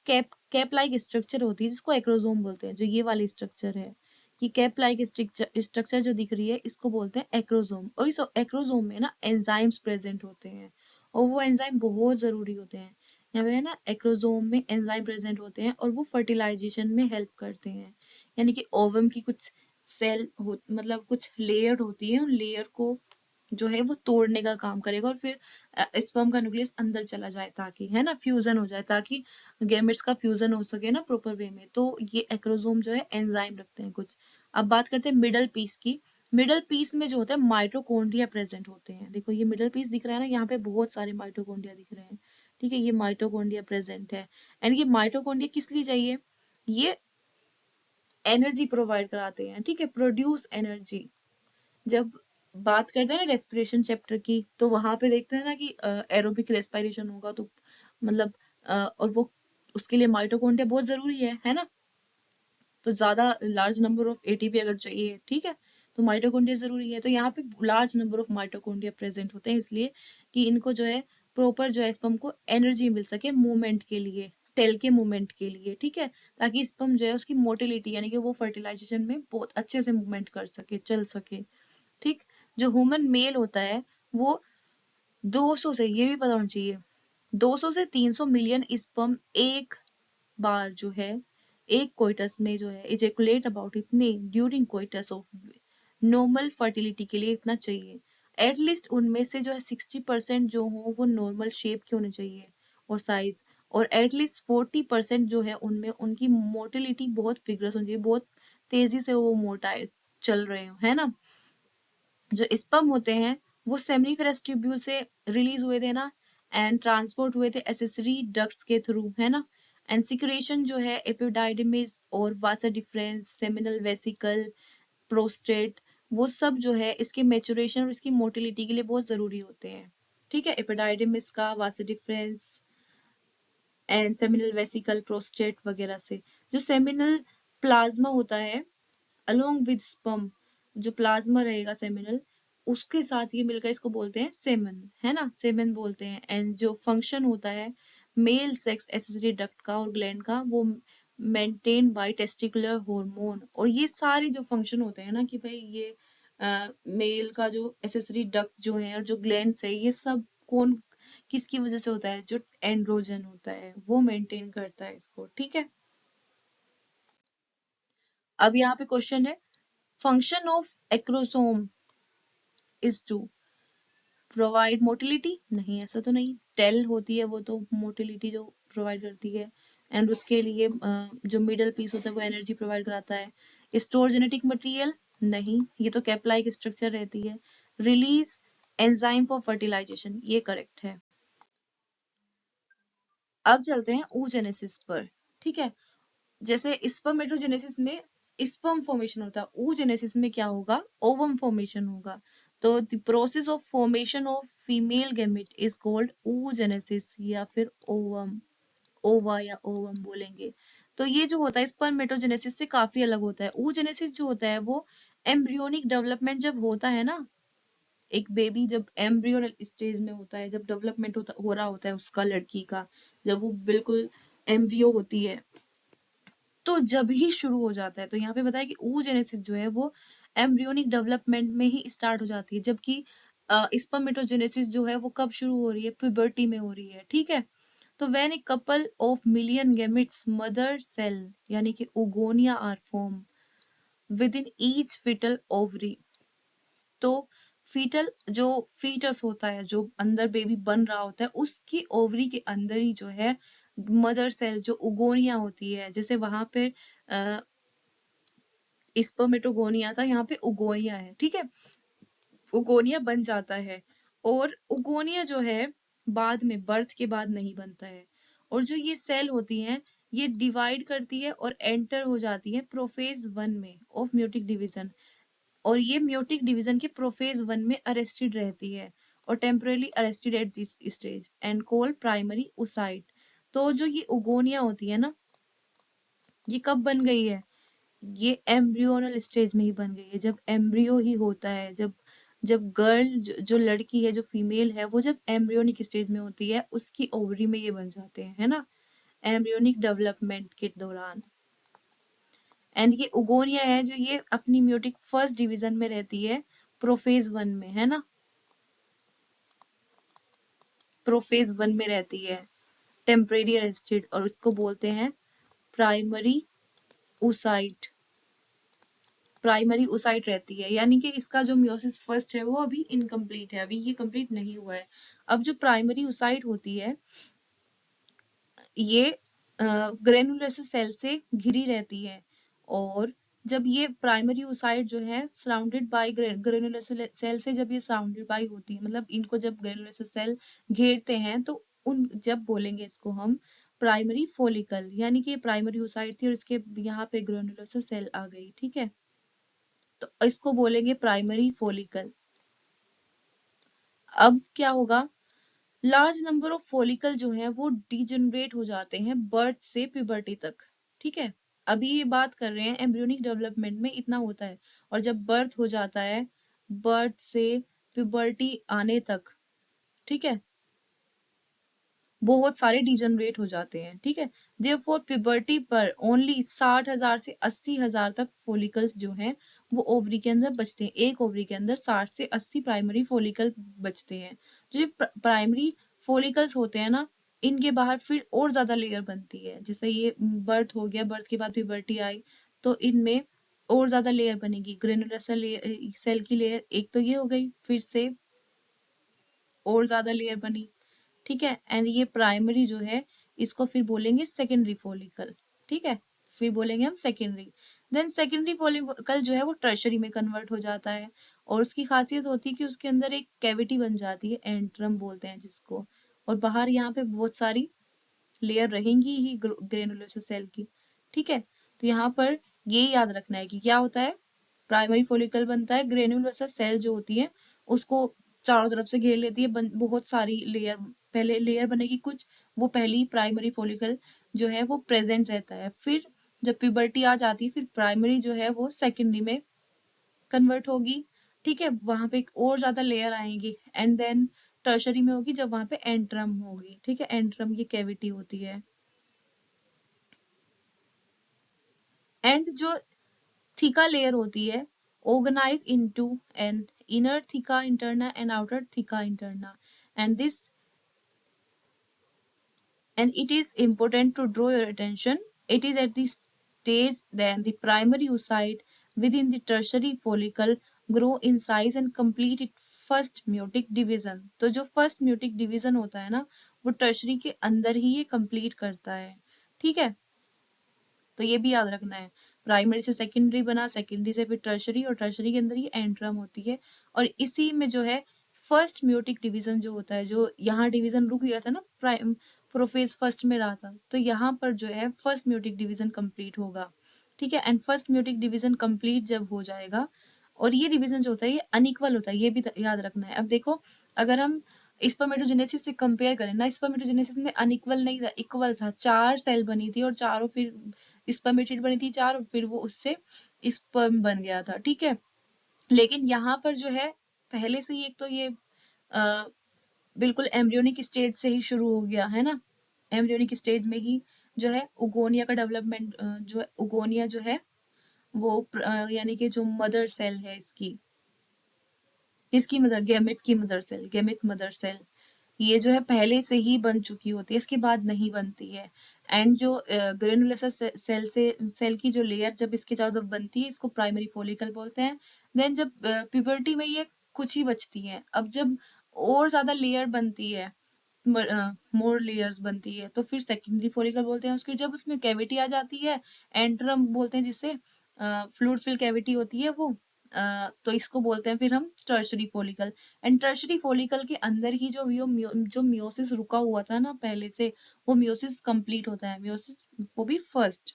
A: कैप लाइक स्ट्रक्चर होती है जिसको एक्रोसोम बोलते हैं। जो ये वाली स्ट्रक्चर है, कि कैप लाइक स्ट्रक्चर जो दिख रही है इसको बोलते हैं एक्रोसोम। और इस एक्रोसोम में ना एंजाइम्स प्रेजेंट होते हैं, और वो एंजाइम बहुत जरूरी होते हैं। यहाँ पे है ना एक्रोसोम में एंजाइम प्रेजेंट होते हैं और वो फर्टिलाइजेशन में हेल्प करते हैं। यानी कि ओवम की कुछ सेल हो, मतलब कुछ लेयर होती है, उन लेयर को जो है वो तोड़ने का काम करेगा, और फिर स्पर्म का न्यूक्लियस अंदर चला जाए ताकि, है ना, फ्यूजन हो जाए, ताकि गैमेट्स का फ्यूजन हो सके ना प्रॉपर वे में। तो ये एक्रोसोम जो है एंजाइम रखते हैं कुछ। अब बात करते हैं मिडल पीस की। मिडल पीस में जो होता है माइटोकॉन्ड्रिया प्रेजेंट होते हैं। देखो ये मिडल पीस दिख रहा है ना, यहाँ पे बहुत सारे माइटोकॉन्ड्रिया दिख रहे हैं, ठीक है, ये माइटोकॉन्ड्रिया प्रेजेंट है। एंड ये माइटोकॉन्ड्रिया किस लिए चाहिए? ये एनर्जी प्रोवाइड कराते हैं, ठीक है, प्रोड्यूस एनर्जी। जब बात करते हैं ना रेस्पिरेशन चैप्टर की, तो वहां पे देखते हैं ना कि एरोबिक रेस्पिरेशन होगा तो मतलब और वो उसके लिए माइटोकॉन्ड्रिया बहुत जरूरी है ना। तो ज्यादा लार्ज नंबर ऑफ एटीपी अगर चाहिए, ठीक है, तो माइटोकॉन्ड्रिया जरूरी है। तो यहाँ पे large number of mitochondria present होते हैं, इसलिए कि इनको जो है प्रॉपर जो है स्पर्म को एनर्जी मिल सके मूवमेंट के लिए, टेल के मूवमेंट के लिए, ठीक है, ताकि स्पर्म जो है उसकी मोटिलिटी यानी कि वो फर्टिलाइजेशन में बहुत अच्छे से मूवमेंट कर सके, चल सके, ठीक। जो ह्यूमन मेल होता है वो 200 से, ये भी पता होना चाहिए, 200 से 300 मिलियन स्पर्म एक बार जो है एक कोइटस में जो है इजेकुलेट अबाउट, इतने during coitus of normal fertility के लिए इतना चाहिए। एटलीस्ट उनमें से जो है 60% जो हो वो नॉर्मल शेप के होने चाहिए और साइज, और एटलीस्ट 40% जो है उनमें उनकी मोटिलिटी बहुत विग्रस होनी चाहिए, बहुत तेजी से वो मोटा चल रहे हो, है ना। जो स्पर्म होते हैं वो सेमिनिफेरस ट्यूब्यूल से रिलीज हुए थे ना, एंड ट्रांसपोर्ट हुए थे एसेसरी डक्ट्स के थ्रू, है ना। एंड सिक्रेशन जो है एपिडाइडिमिस और वासा डिफरेंस, सेमिनल वेसिकल, प्रोस्टेट, वो सब जो है इसके मेचुरेशन और इसकी मोटिलिटी के लिए बहुत जरूरी होते हैं। ठीक है, एपिडाइडिमिस का, vasa deferens and seminal vesicle, prostate वगैरह से। जो सेमिनल प्लाज्मा होता है अलोंग विद स्पर्म, जो प्लाज्मा रहेगा सेमिनल, उसके साथ ये मिलकर इसको बोलते हैं सेमन, है ना, सेमन बोलते हैं। एंड जो फंक्शन होता है मेल सेक्स एसेसरी डक्ट का और ग्लैंड का, वो मेंटेन बाय टेस्टिकुलर हार्मोन। और ये सारे जो फंक्शन होते हैं ना कि भाई ये मेल का जो एसेसरी डक्ट जो है और जो ग्लैंड्स है, ये सब कौन किसकी वजह से होता है, जो एंड्रोजन होता है वो मेंटेन करता है इसको। ठीक है, अब यहाँ पे क्वेश्चन है, function of acrosome is to provide motility. नहीं, ऐसा तो नहीं, टेल होती है वो तो मोटिलिटी जो प्रोवाइड करती है। एंड उसके लिए जो मिडल पीस होता है वो एनर्जी प्रोवाइड कराता है। स्टोर जेनेटिक मटेरियल, नहीं, ये तो कैप लाइक स्ट्रक्चर रहती है। रिलीज एंजाइम फॉर फर्टिलाइजेशन, ये करेक्ट है। अब चलते हैं oogenesis पर। ठीक है, जैसे स्पर्मेटोजेनेसिस में स्पर्म फॉर्मेशन होता है, oogenesis में क्या होगा, ओवम फॉर्मेशन होगा। तो the process of formation of female gamete is called oogenesis या फिर ओवम, ओवा या ओवम बोलेंगे। तो ये जो होता है स्पर्मेटोजेनेसिस से काफी अलग होता है। oogenesis जो होता है वो एम्ब्रियोनिक डेवलपमेंट जब होता है ना, एक बेबी जब एम्ब्रियो स्टेज में होता है, जब डेवलपमेंट हो रहा होता है उसका, लड़की का, जब वो बिल्कुल एम्ब्रियो होती है, तो जब ही शुरू हो जाता है। तो यहाँ पे बताया कि oogenesis जो है वो एम्ब्रियोनिक डेवलपमेंट में ही स्टार्ट हो जाती है, जबकि स्पर्मेटोजेनेसिस जो है वो कब शुरू हो रही है, प्यूबर्टी में हो रही है। ठीक है, तो when a couple of million gametes mother cell यानी कि oogonia are form within each foetal ovary. तो फीटल जो फीटस होता है, जो अंदर बेबी बन रहा होता है, उसकी ओवरी के अंदर ही जो है मदर सेल जो उगोनिया होती है, जैसे वहां पे स्पर्मेटोगोनिया था, यहाँ पे उगोनिया है। ठीक है, उगोनिया बन जाता है। और उगोनिया जो है बाद में बर्थ के बाद नहीं बनता है। और जो ये सेल होती हैं ये डिवाइड करती है और एंटर हो जाती है प्रोफेज 1 में ऑफ म्यूटिक डिवीजन। और ये म्यूटिक डिवीजन के प्रोफेज 1 में अरेस्टेड रहती है और temporarily arrested at this stage and called primary oocyte. तो जो ये उगोनिया होती है ना, ये कब बन गई है, ये एम्ब्रियोनल स्टेज में ही बन गई है, जब एम्ब्रियो ही होता है, जब जब गर्ल जो लड़की है, जो फीमेल है, वो जब एम्ब्रियोनिक स्टेज में होती है उसकी ओवरी में ये बन जाते हैं, है ना, एम्ब्रियोनिक डेवलपमेंट के दौरान। एंड ये उगोनिया है जो ये अपनी म्यूटिक फर्स्ट डिवीजन में रहती है, प्रोफेज 1 में, है ना, प्रोफेज 1 में रहती है, टेम्परेरी अरेस्टेड, और इसको बोलते हैं प्राइमरी oocyte। प्राइमरी oocyte रहती है, यानी कि इसका जो मियोसिस फर्स्ट है वो अभी इनकम्प्लीट है, अभी ये कंप्लीट नहीं हुआ है। अब जो प्राइमरी oocyte होती है ये ग्रेनुलोसा सेल से घिरी रहती है। और जब ये प्राइमरी oocyte जो है सराउंडेड बाय ग्रेनुलोसा सेल से, जब ये सराउंडेड बाय होती है, मतलब इनको जब ग्रेनुलोसा सेल घेरते हैं, तो उन जब बोलेंगे इसको हम प्राइमरी फोलिकल, यानी कि प्राइमरी oocyte थी और इसके यहाँ पे ग्रेनुलोसा सेल आ गई। ठीक है, तो इसको बोलेंगे प्राइमरी फोलिकल। अब क्या होगा, लार्ज नंबर ऑफ फोलिकल जो है वो डिजेनरेट हो जाते हैं बर्थ से प्यूबर्टी तक। ठीक है, अभी ये बात कर रहे हैं एम्ब्रियोनिक डेवलपमेंट में इतना होता है, और जब बर्थ हो जाता है, बर्थ से प्यूबर्टी आने तक, ठीक है, बहुत सारे डिजनरेट हो जाते हैं। ठीक है, देयरफॉर प्यूबर्टी पर ओनली 60,000 से 80,000 तक फोलिकल्स जो हैं वो ओवरी के अंदर बचते हैं। एक ओवरी के अंदर 60 से 80 प्राइमरी फोलिकल बचते हैं। जो ये प्राइमरी फोलिकल्स होते हैं ना, इनके बाहर फिर और ज्यादा लेयर बनती है। जैसे ये बर्थ हो गया, बर्थ के बाद प्यूबर्टी आई, तो इनमें और ज्यादा लेयर बनेगी, ग्रेनुलर सेल की लेयर एक तो ये हो गई, फिर से और ज्यादा लेयर बनी। ठीक है, एंड ये प्राइमरी जो है इसको फिर बोलेंगे सेकेंडरी फॉलिकल। ठीक है, फिर बोलेंगे हम सेकेंडरी। देन सेकेंडरी फॉलिकल जो है वो टर्शरी में कन्वर्ट हो जाता है, और उसकी खासियत होती है कि उसके अंदर एक कैविटी बन जाती है, एंट्रम बोलते हैं जिसको, और बाहर यहाँ पे बहुत सारी लेयर रहेंगी ही ग्रेनुलोसा सेल की। ठीक है, तो यहाँ पर ये याद रखना है कि क्या होता है, प्राइमरी फॉलिकल बनता है, ग्रेनुलोसा सेल जो होती है उसको चारों तरफ से घेर लेती है, बहुत सारी लेयर, पहले लेयर बनेगी कुछ, वो पहली प्राइमरी फॉलिकल जो है वो प्रेजेंट रहता है, फिर जब प्यूबर्टी आ जाती है फिर प्राइमरी जो है वो सेकेंडरी में कन्वर्ट होगी। ठीक है, वहां पे एक और ज्यादा लेयर आएंगी एंड देन टर्शरी में होगी जब वहां पे एंट्रम होगी। ठीक है, एंट्रम ये कैविटी होती है। एंड जो थीका लेयर होती है organized into an inner theca interna and outer theca interna, and this and it is important to draw your attention, it is at this stage then the primary oocyte within the tertiary follicle grow in size and complete its first meiotic division। तो जो first meiotic division होता है ना वो tertiary के अंदर ही ये complete करता है। ठीक है, तो ये भी याद रखना है, प्राइमरी से सेकेंडरी बना, सेकेंडरी से फिर टर्शरी, और टर्शरी के अंदर ये एंट्रम होती है। और इसी में जो है फर्स्ट म्यूटिक डिवीजन जो होता है, जो यहाँ डिवीजन रुक गया था ना, प्राइम प्रोफेज फर्स्ट में रहा था, तो यहाँ पर जो है फर्स्ट म्यूटिक डिवीजन कंप्लीट होगा। ठीक है, and first meiotic division complete जब हो जाएगा, और ये डिवीजन जो होता है ये अनइक्वल होता है, ये भी याद रखना है। अब देखो, अगर हम स्पर्मेटोजेनेसिस से कंपेयर करें ना, स्पर्मेटोजेनेसिस में अनइक्वल नहीं था, इक्वल था, 4 सेल बनी थी और चारों फिर स्पर्मेटिड बनी थी 4, फिर वो उससे स्पर्म बन गया था। ठीक है, लेकिन यहाँ पर जो है पहले से ही एक तो ये आ, बिल्कुल एम्ब्रियोनिक स्टेज से ही शुरू हो गया है ना, एम्ब्रियोनिक स्टेज में ही जो है उगोनिया का डेवलपमेंट, जो है उगोनिया जो है वो यानी कि जो मदर सेल है इसकी, किसकी मदर, गैमेट की mother cell, gamete mother cell, ये जो है पहले से ही बन चुकी होती है, इसके बाद नहीं बनती है। एंड जो ग्रेनुलोसा सेल की जो लेयर जब इसके चारों तरफ बनती है इसको प्राइमरी फॉलिकल बोलते हैं। देन जब प्यूबर्टी में ये कुछ ही बचती है, अब जब और ज्यादा लेयर बनती है, मोर लेयर्स बनती है, तो फिर सेकेंडरी फॉलिकल बोलते हैं उसकी। जब उसमें कैविटी आ जाती है, एंट्रम बोलते हैं जिससे, फ्लूइड फिल कैविटी होती है वो, तो इसको बोलते हैं फिर हम tertiary follicle. And tertiary follicle के अंदर ही जो मियोसिस रुका हुआ था ना पहले से, वो मियोसिस कंप्लीट होता है, मियोसिस वो भी फर्स्ट।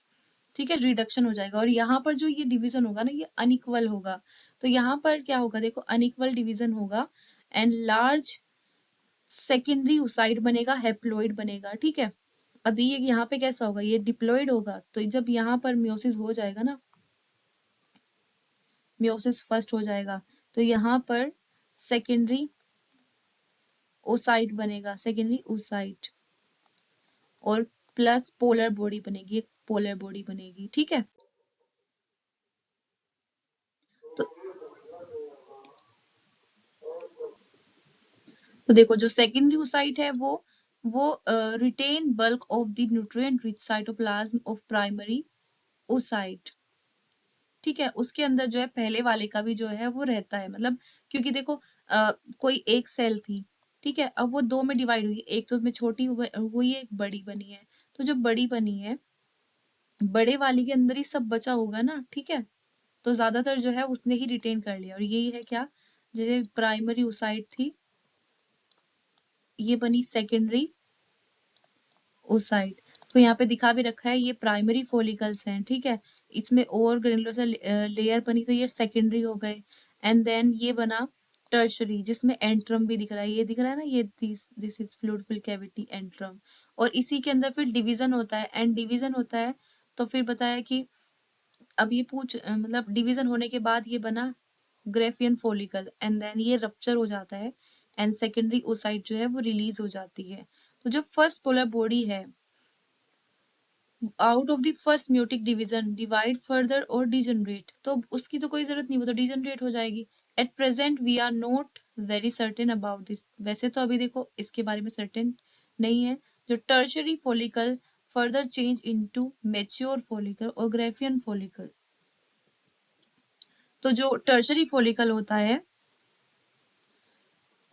A: ठीक है, रिडक्शन हो जाएगा, और यहाँ पर जो ये डिवीजन होगा ना ये अनइक्वल होगा। तो यहाँ पर क्या होगा, देखो अनइक्वल डिवीजन होगा एंड लार्ज सेकेंडरी oocyte बनेगा, हेप्लोइड बनेगा। ठीक है, अभी ये यहाँ पे कैसा होगा, ये डिप्लॉइड होगा, तो जब यहाँ पर मियोसिस हो जाएगा ना, मियोसिस फर्स्ट हो जाएगा, तो यहाँ पर सेकेंडरी oocyte बनेगा, सेकेंडरी oocyte, और प्लस पोलर बॉडी बनेगी, एक पोलर बॉडी बनेगी। ठीक है, तो, तो देखो जो सेकेंडरी oocyte है वो retain bulk of the nutrient rich cytoplasm of primary oocyte। ठीक है, उसके अंदर जो है पहले वाले का भी जो है वो रहता है, मतलब क्योंकि देखो कोई एक सेल थी, ठीक है, अब वो दो में डिवाइड हुई, एक तो उसमें छोटी हुई है, एक बड़ी बनी है, तो जब बड़ी बनी है बड़े वाली के अंदर ही सब बचा होगा ना। ठीक है, तो ज्यादातर जो है उसने ही रिटेन कर लिया, और यही है क्या, जैसे प्राइमरी oocyte थी, ये बनी सेकेंडरी oocyte। तो यहाँ पे दिखा भी रखा है ये प्राइमरी फॉलिकल्स हैं। ठीक है, इसमें और ग्रेनुलोसा लेयर बनी तो ये सेकेंडरी हो गए, एंड देन ये बना टर्शरी जिसमें एंट्रम भी दिख रहा है, ये दिख रहा है ना, ये this is fluid fill cavity antrum, और इसी के अंदर फिर डिवीजन होता है, एंड डिवीजन होता है तो फिर बताया कि अब ये मतलब डिवीजन होने के बाद ये बना ग्रेफियन फॉलिकल, एंड देन ये रप्चर हो जाता है एंड सेकेंडरी oocyte जो है वो रिलीज हो जाती है। तो जो फर्स्ट पोलर बॉडी है out of the first meiotic division divide further और डिजनरेट, तो उसकी तो कोई जरूरत नहीं, वो तो डिजनरेट हो जाएगी। At present we are not very certain about this, वैसे तो अभी देखो इसके बारे में सर्टेन नहीं है। जो tertiary follicle further change into mature follicle और ग्रेफियन फॉलिकल, तो जो टर्शरी फॉलिकल होता है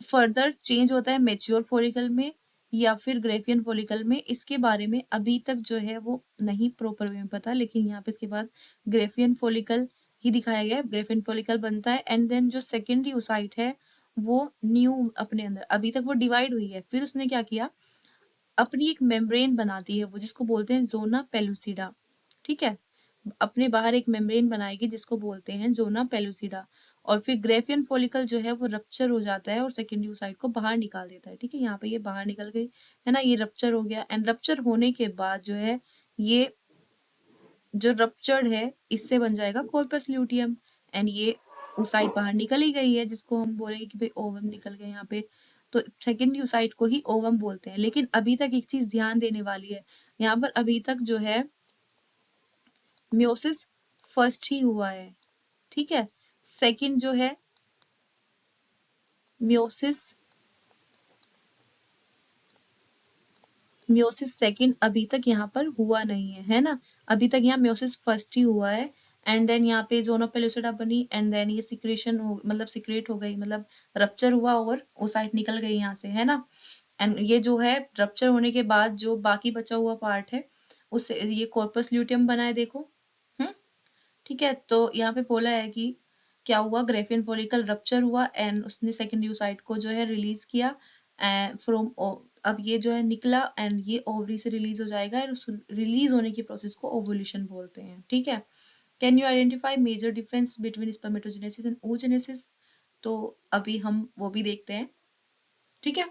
A: फर्दर चेंज होता है मेच्योर फॉलिकल में या फिर ग्रेफियन फॉलिकल में, इसके बारे में अभी तक जो है वो नहीं प्रॉपर वे में पता, लेकिन यहाँ पे इसके बाद ग्रेफियन फॉलिकल ही दिखाया गया है, ग्रेफियन फॉलिकल बनता है, एंड देन जो सेकेंडरी oocyte है वो न्यू अपने अंदर, अभी तक वो डिवाइड हुई है, फिर उसने क्या किया, अपनी एक मेम्ब्रेन बनाती है वो, जिसको बोलते हैं जोना पेलुसिडा। ठीक है, अपने बाहर एक मेम्ब्रेन बनाएगी जिसको बोलते हैं जोना पेलुसिडा, और फिर ग्रेफियन फॉलिकल जो है वो रप्चर हो जाता है और सेकेंडरी oocyte को बाहर निकाल देता है। ठीक है, यहाँ पे ये बाहर निकल गई है ना, ये रप्चर हो गया, एंड रप्चर होने के बाद जो है ये जो रप्चर्ड है इससे बन जाएगा कॉर्पस ल्यूटियम, एंड ये oocyte बाहर निकल ही गई है, जिसको हम बोलेंगे कि भाई ओवम निकल गए यहाँ पे, तो सेकेंडरी oocyte को ही ओवम बोलते हैं। लेकिन अभी तक एक चीज ध्यान देने वाली है, यहाँ पर अभी तक जो है म्योसिस फर्स्ट ही हुआ है। ठीक है, सेकंड जो है म्योसिस म्योसिस सेकंड अभी तक यहाँ पर हुआ नहीं है ना, अभी तक यहाँ म्योसिस फर्स्ट ही हुआ है, एंड देन यहाँ पे जोना पेलुसिडा बनी, एंड देन ये सिक्रेशन हो, मतलब सिक्रेट हो गई, मतलब रप्चर हुआ और oocyte निकल गई यहाँ से, है ना। एंड ये जो है रप्चर होने के बाद जो बाकी बचा हुआ पार्ट है उससे ये कॉर्पस ल्यूटियम बना है, देखो। हम्म, ठीक है, तो यहाँ पे बोला है कि क्या हुआ, ग्रेफियन फॉलिकल रप्चर हुआ एंड उसने सेकेंडरी oocyte को जो है रिलीज किया फ्रॉम, अब ये जो है निकला एंड ये ओवरी से रिलीज हो जाएगा, और उस रिलीज होने की प्रोसेस को ओवुलेशन बोलते हैं। ठीक है, can you identify major difference between spermatogenesis and oogenesis, तो अभी हम वो भी देखते हैं। ठीक है,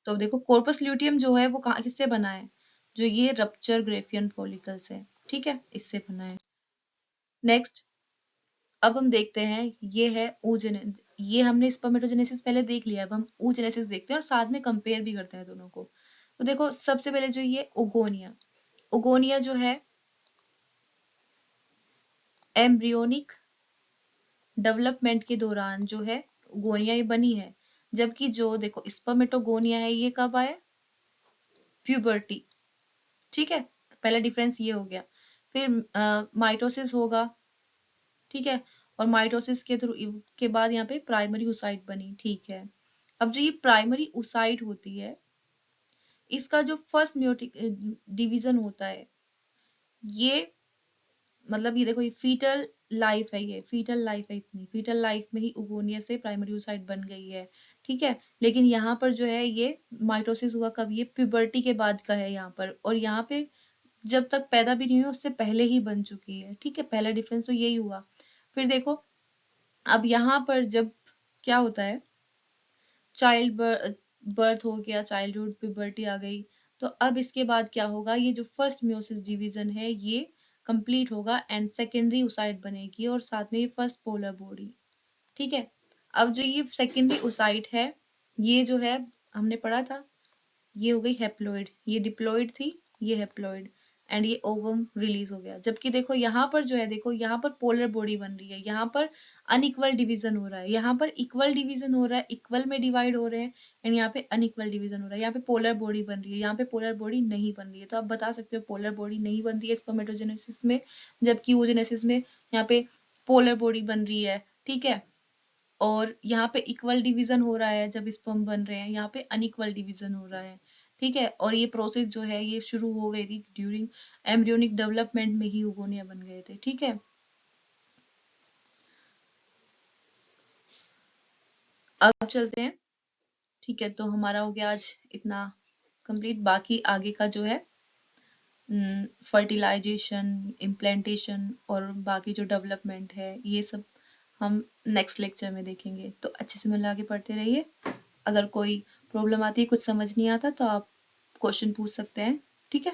A: तो देखो कॉर्पस ल्यूटियम जो है वो कहाँ किससे बना है, जो ये रप्चर ग्रेफियन फॉलिकल्स है। ठीक है, इससे बना है। नेक्स्ट अब हम देखते हैं, ये है oogenesis, ये हमने स्पर्मेटोजेनेसिस पहले देख लिया, अब हम oogenesis देखते हैं और साथ में कंपेयर भी करते हैं दोनों को। तो देखो सबसे पहले जो ये ओगोनिया, ओगोनिया जो है एम्ब्रियोनिक डेवलपमेंट के दौरान जो है गोनिया ये बनी है, जबकि जो देखो स्पर्मेटोगोनिया है ये कब आया, प्यूबर्टी। ठीक है, पहला डिफरेंस ये हो गया। फिर माइटोसिस होगा, ठीक है, और माइटोसिस के थ्रू के बाद यहाँ पे प्राइमरी oocyte बनी। ठीक है, अब जो ये प्राइमरी oocyte होती है, इसका जो फर्स्ट म्योटिक डिवीजन होता है, ये मतलब ये देखो ये फीटल लाइफ है, ये फीटल लाइफ है, इतनी फीटल लाइफ में ही उगोनिया से प्राइमरी oocyte बन गई है। ठीक है, लेकिन यहाँ पर जो है ये माइटोसिस हुआ कब, ये प्यूबर्टी के बाद का है यहाँ पर, और यहाँ पे जब तक पैदा भी नहीं हुई उससे पहले ही बन चुकी है। ठीक है, पहला डिफरेंस तो यही हुआ। फिर देखो अब यहाँ पर जब क्या होता है, चाइल्ड बर्थ हो गया, चाइल्डहुड प्यूबर्टी आ गई, तो अब इसके बाद क्या होगा, ये जो फर्स्ट म्योसिस डिवीजन है ये कंप्लीट होगा एंड सेकेंडरी oocyte बनेगी और साथ में ये फर्स्ट पोलर बॉडी। ठीक है, अब जो ये सेकेंडरी oocyte है, ये जो है हमने पढ़ा था, ये हो गई हेप्लॉइड, ये डिप्लॉइड थी, ये हेप्लॉइड, एंड ये ओवम रिलीज हो गया। जबकि देखो यहाँ पर जो है, देखो यहाँ पर पोलर बॉडी बन रही है, यहाँ पर अनइक्वल डिवीजन हो रहा है, यहाँ पर इक्वल डिवीजन हो रहा है, इक्वल में डिवाइड हो रहे हैं, एंड यहाँ पे अनइक्वल डिवीजन हो रहा है, यहाँ पे पोलर बॉडी बन रही है, यहाँ पे पोलर बॉडी नहीं बन रही है। तो आप बता सकते हो पोलर बॉडी नहीं बनती है स्पर्मेटोजेनेसिस में, जबकि oogenesis में यहाँ पे पोलर बॉडी बन रही है। ठीक है, और यहाँ पे इक्वल डिवीजन हो रहा है जब स्पर्म बन रहे हैं, यहाँ पे अनइक्वल डिवीजन हो रहा है। ठीक है, और ये प्रोसेस जो है ये शुरू हो गई थी ड्यूरिंग एम्ब्रियोनिक डेवलपमेंट में ही ओगोनिया बन गए थे। ठीक है, अब चलते हैं। ठीक है, तो हमारा हो गया आज इतना कंप्लीट, बाकी आगे का जो है फर्टिलाइजेशन, इम्प्लांटेशन और बाकी जो डेवलपमेंट है ये सब हम नेक्स्ट लेक्चर में देखेंगे। तो अच्छे से मिल आगे पढ़ते रहिए। अगर कोई प्रॉब्लम आती है, कुछ समझ नहीं आता, तो आप क्वेश्चन पूछ सकते हैं। ठीक है।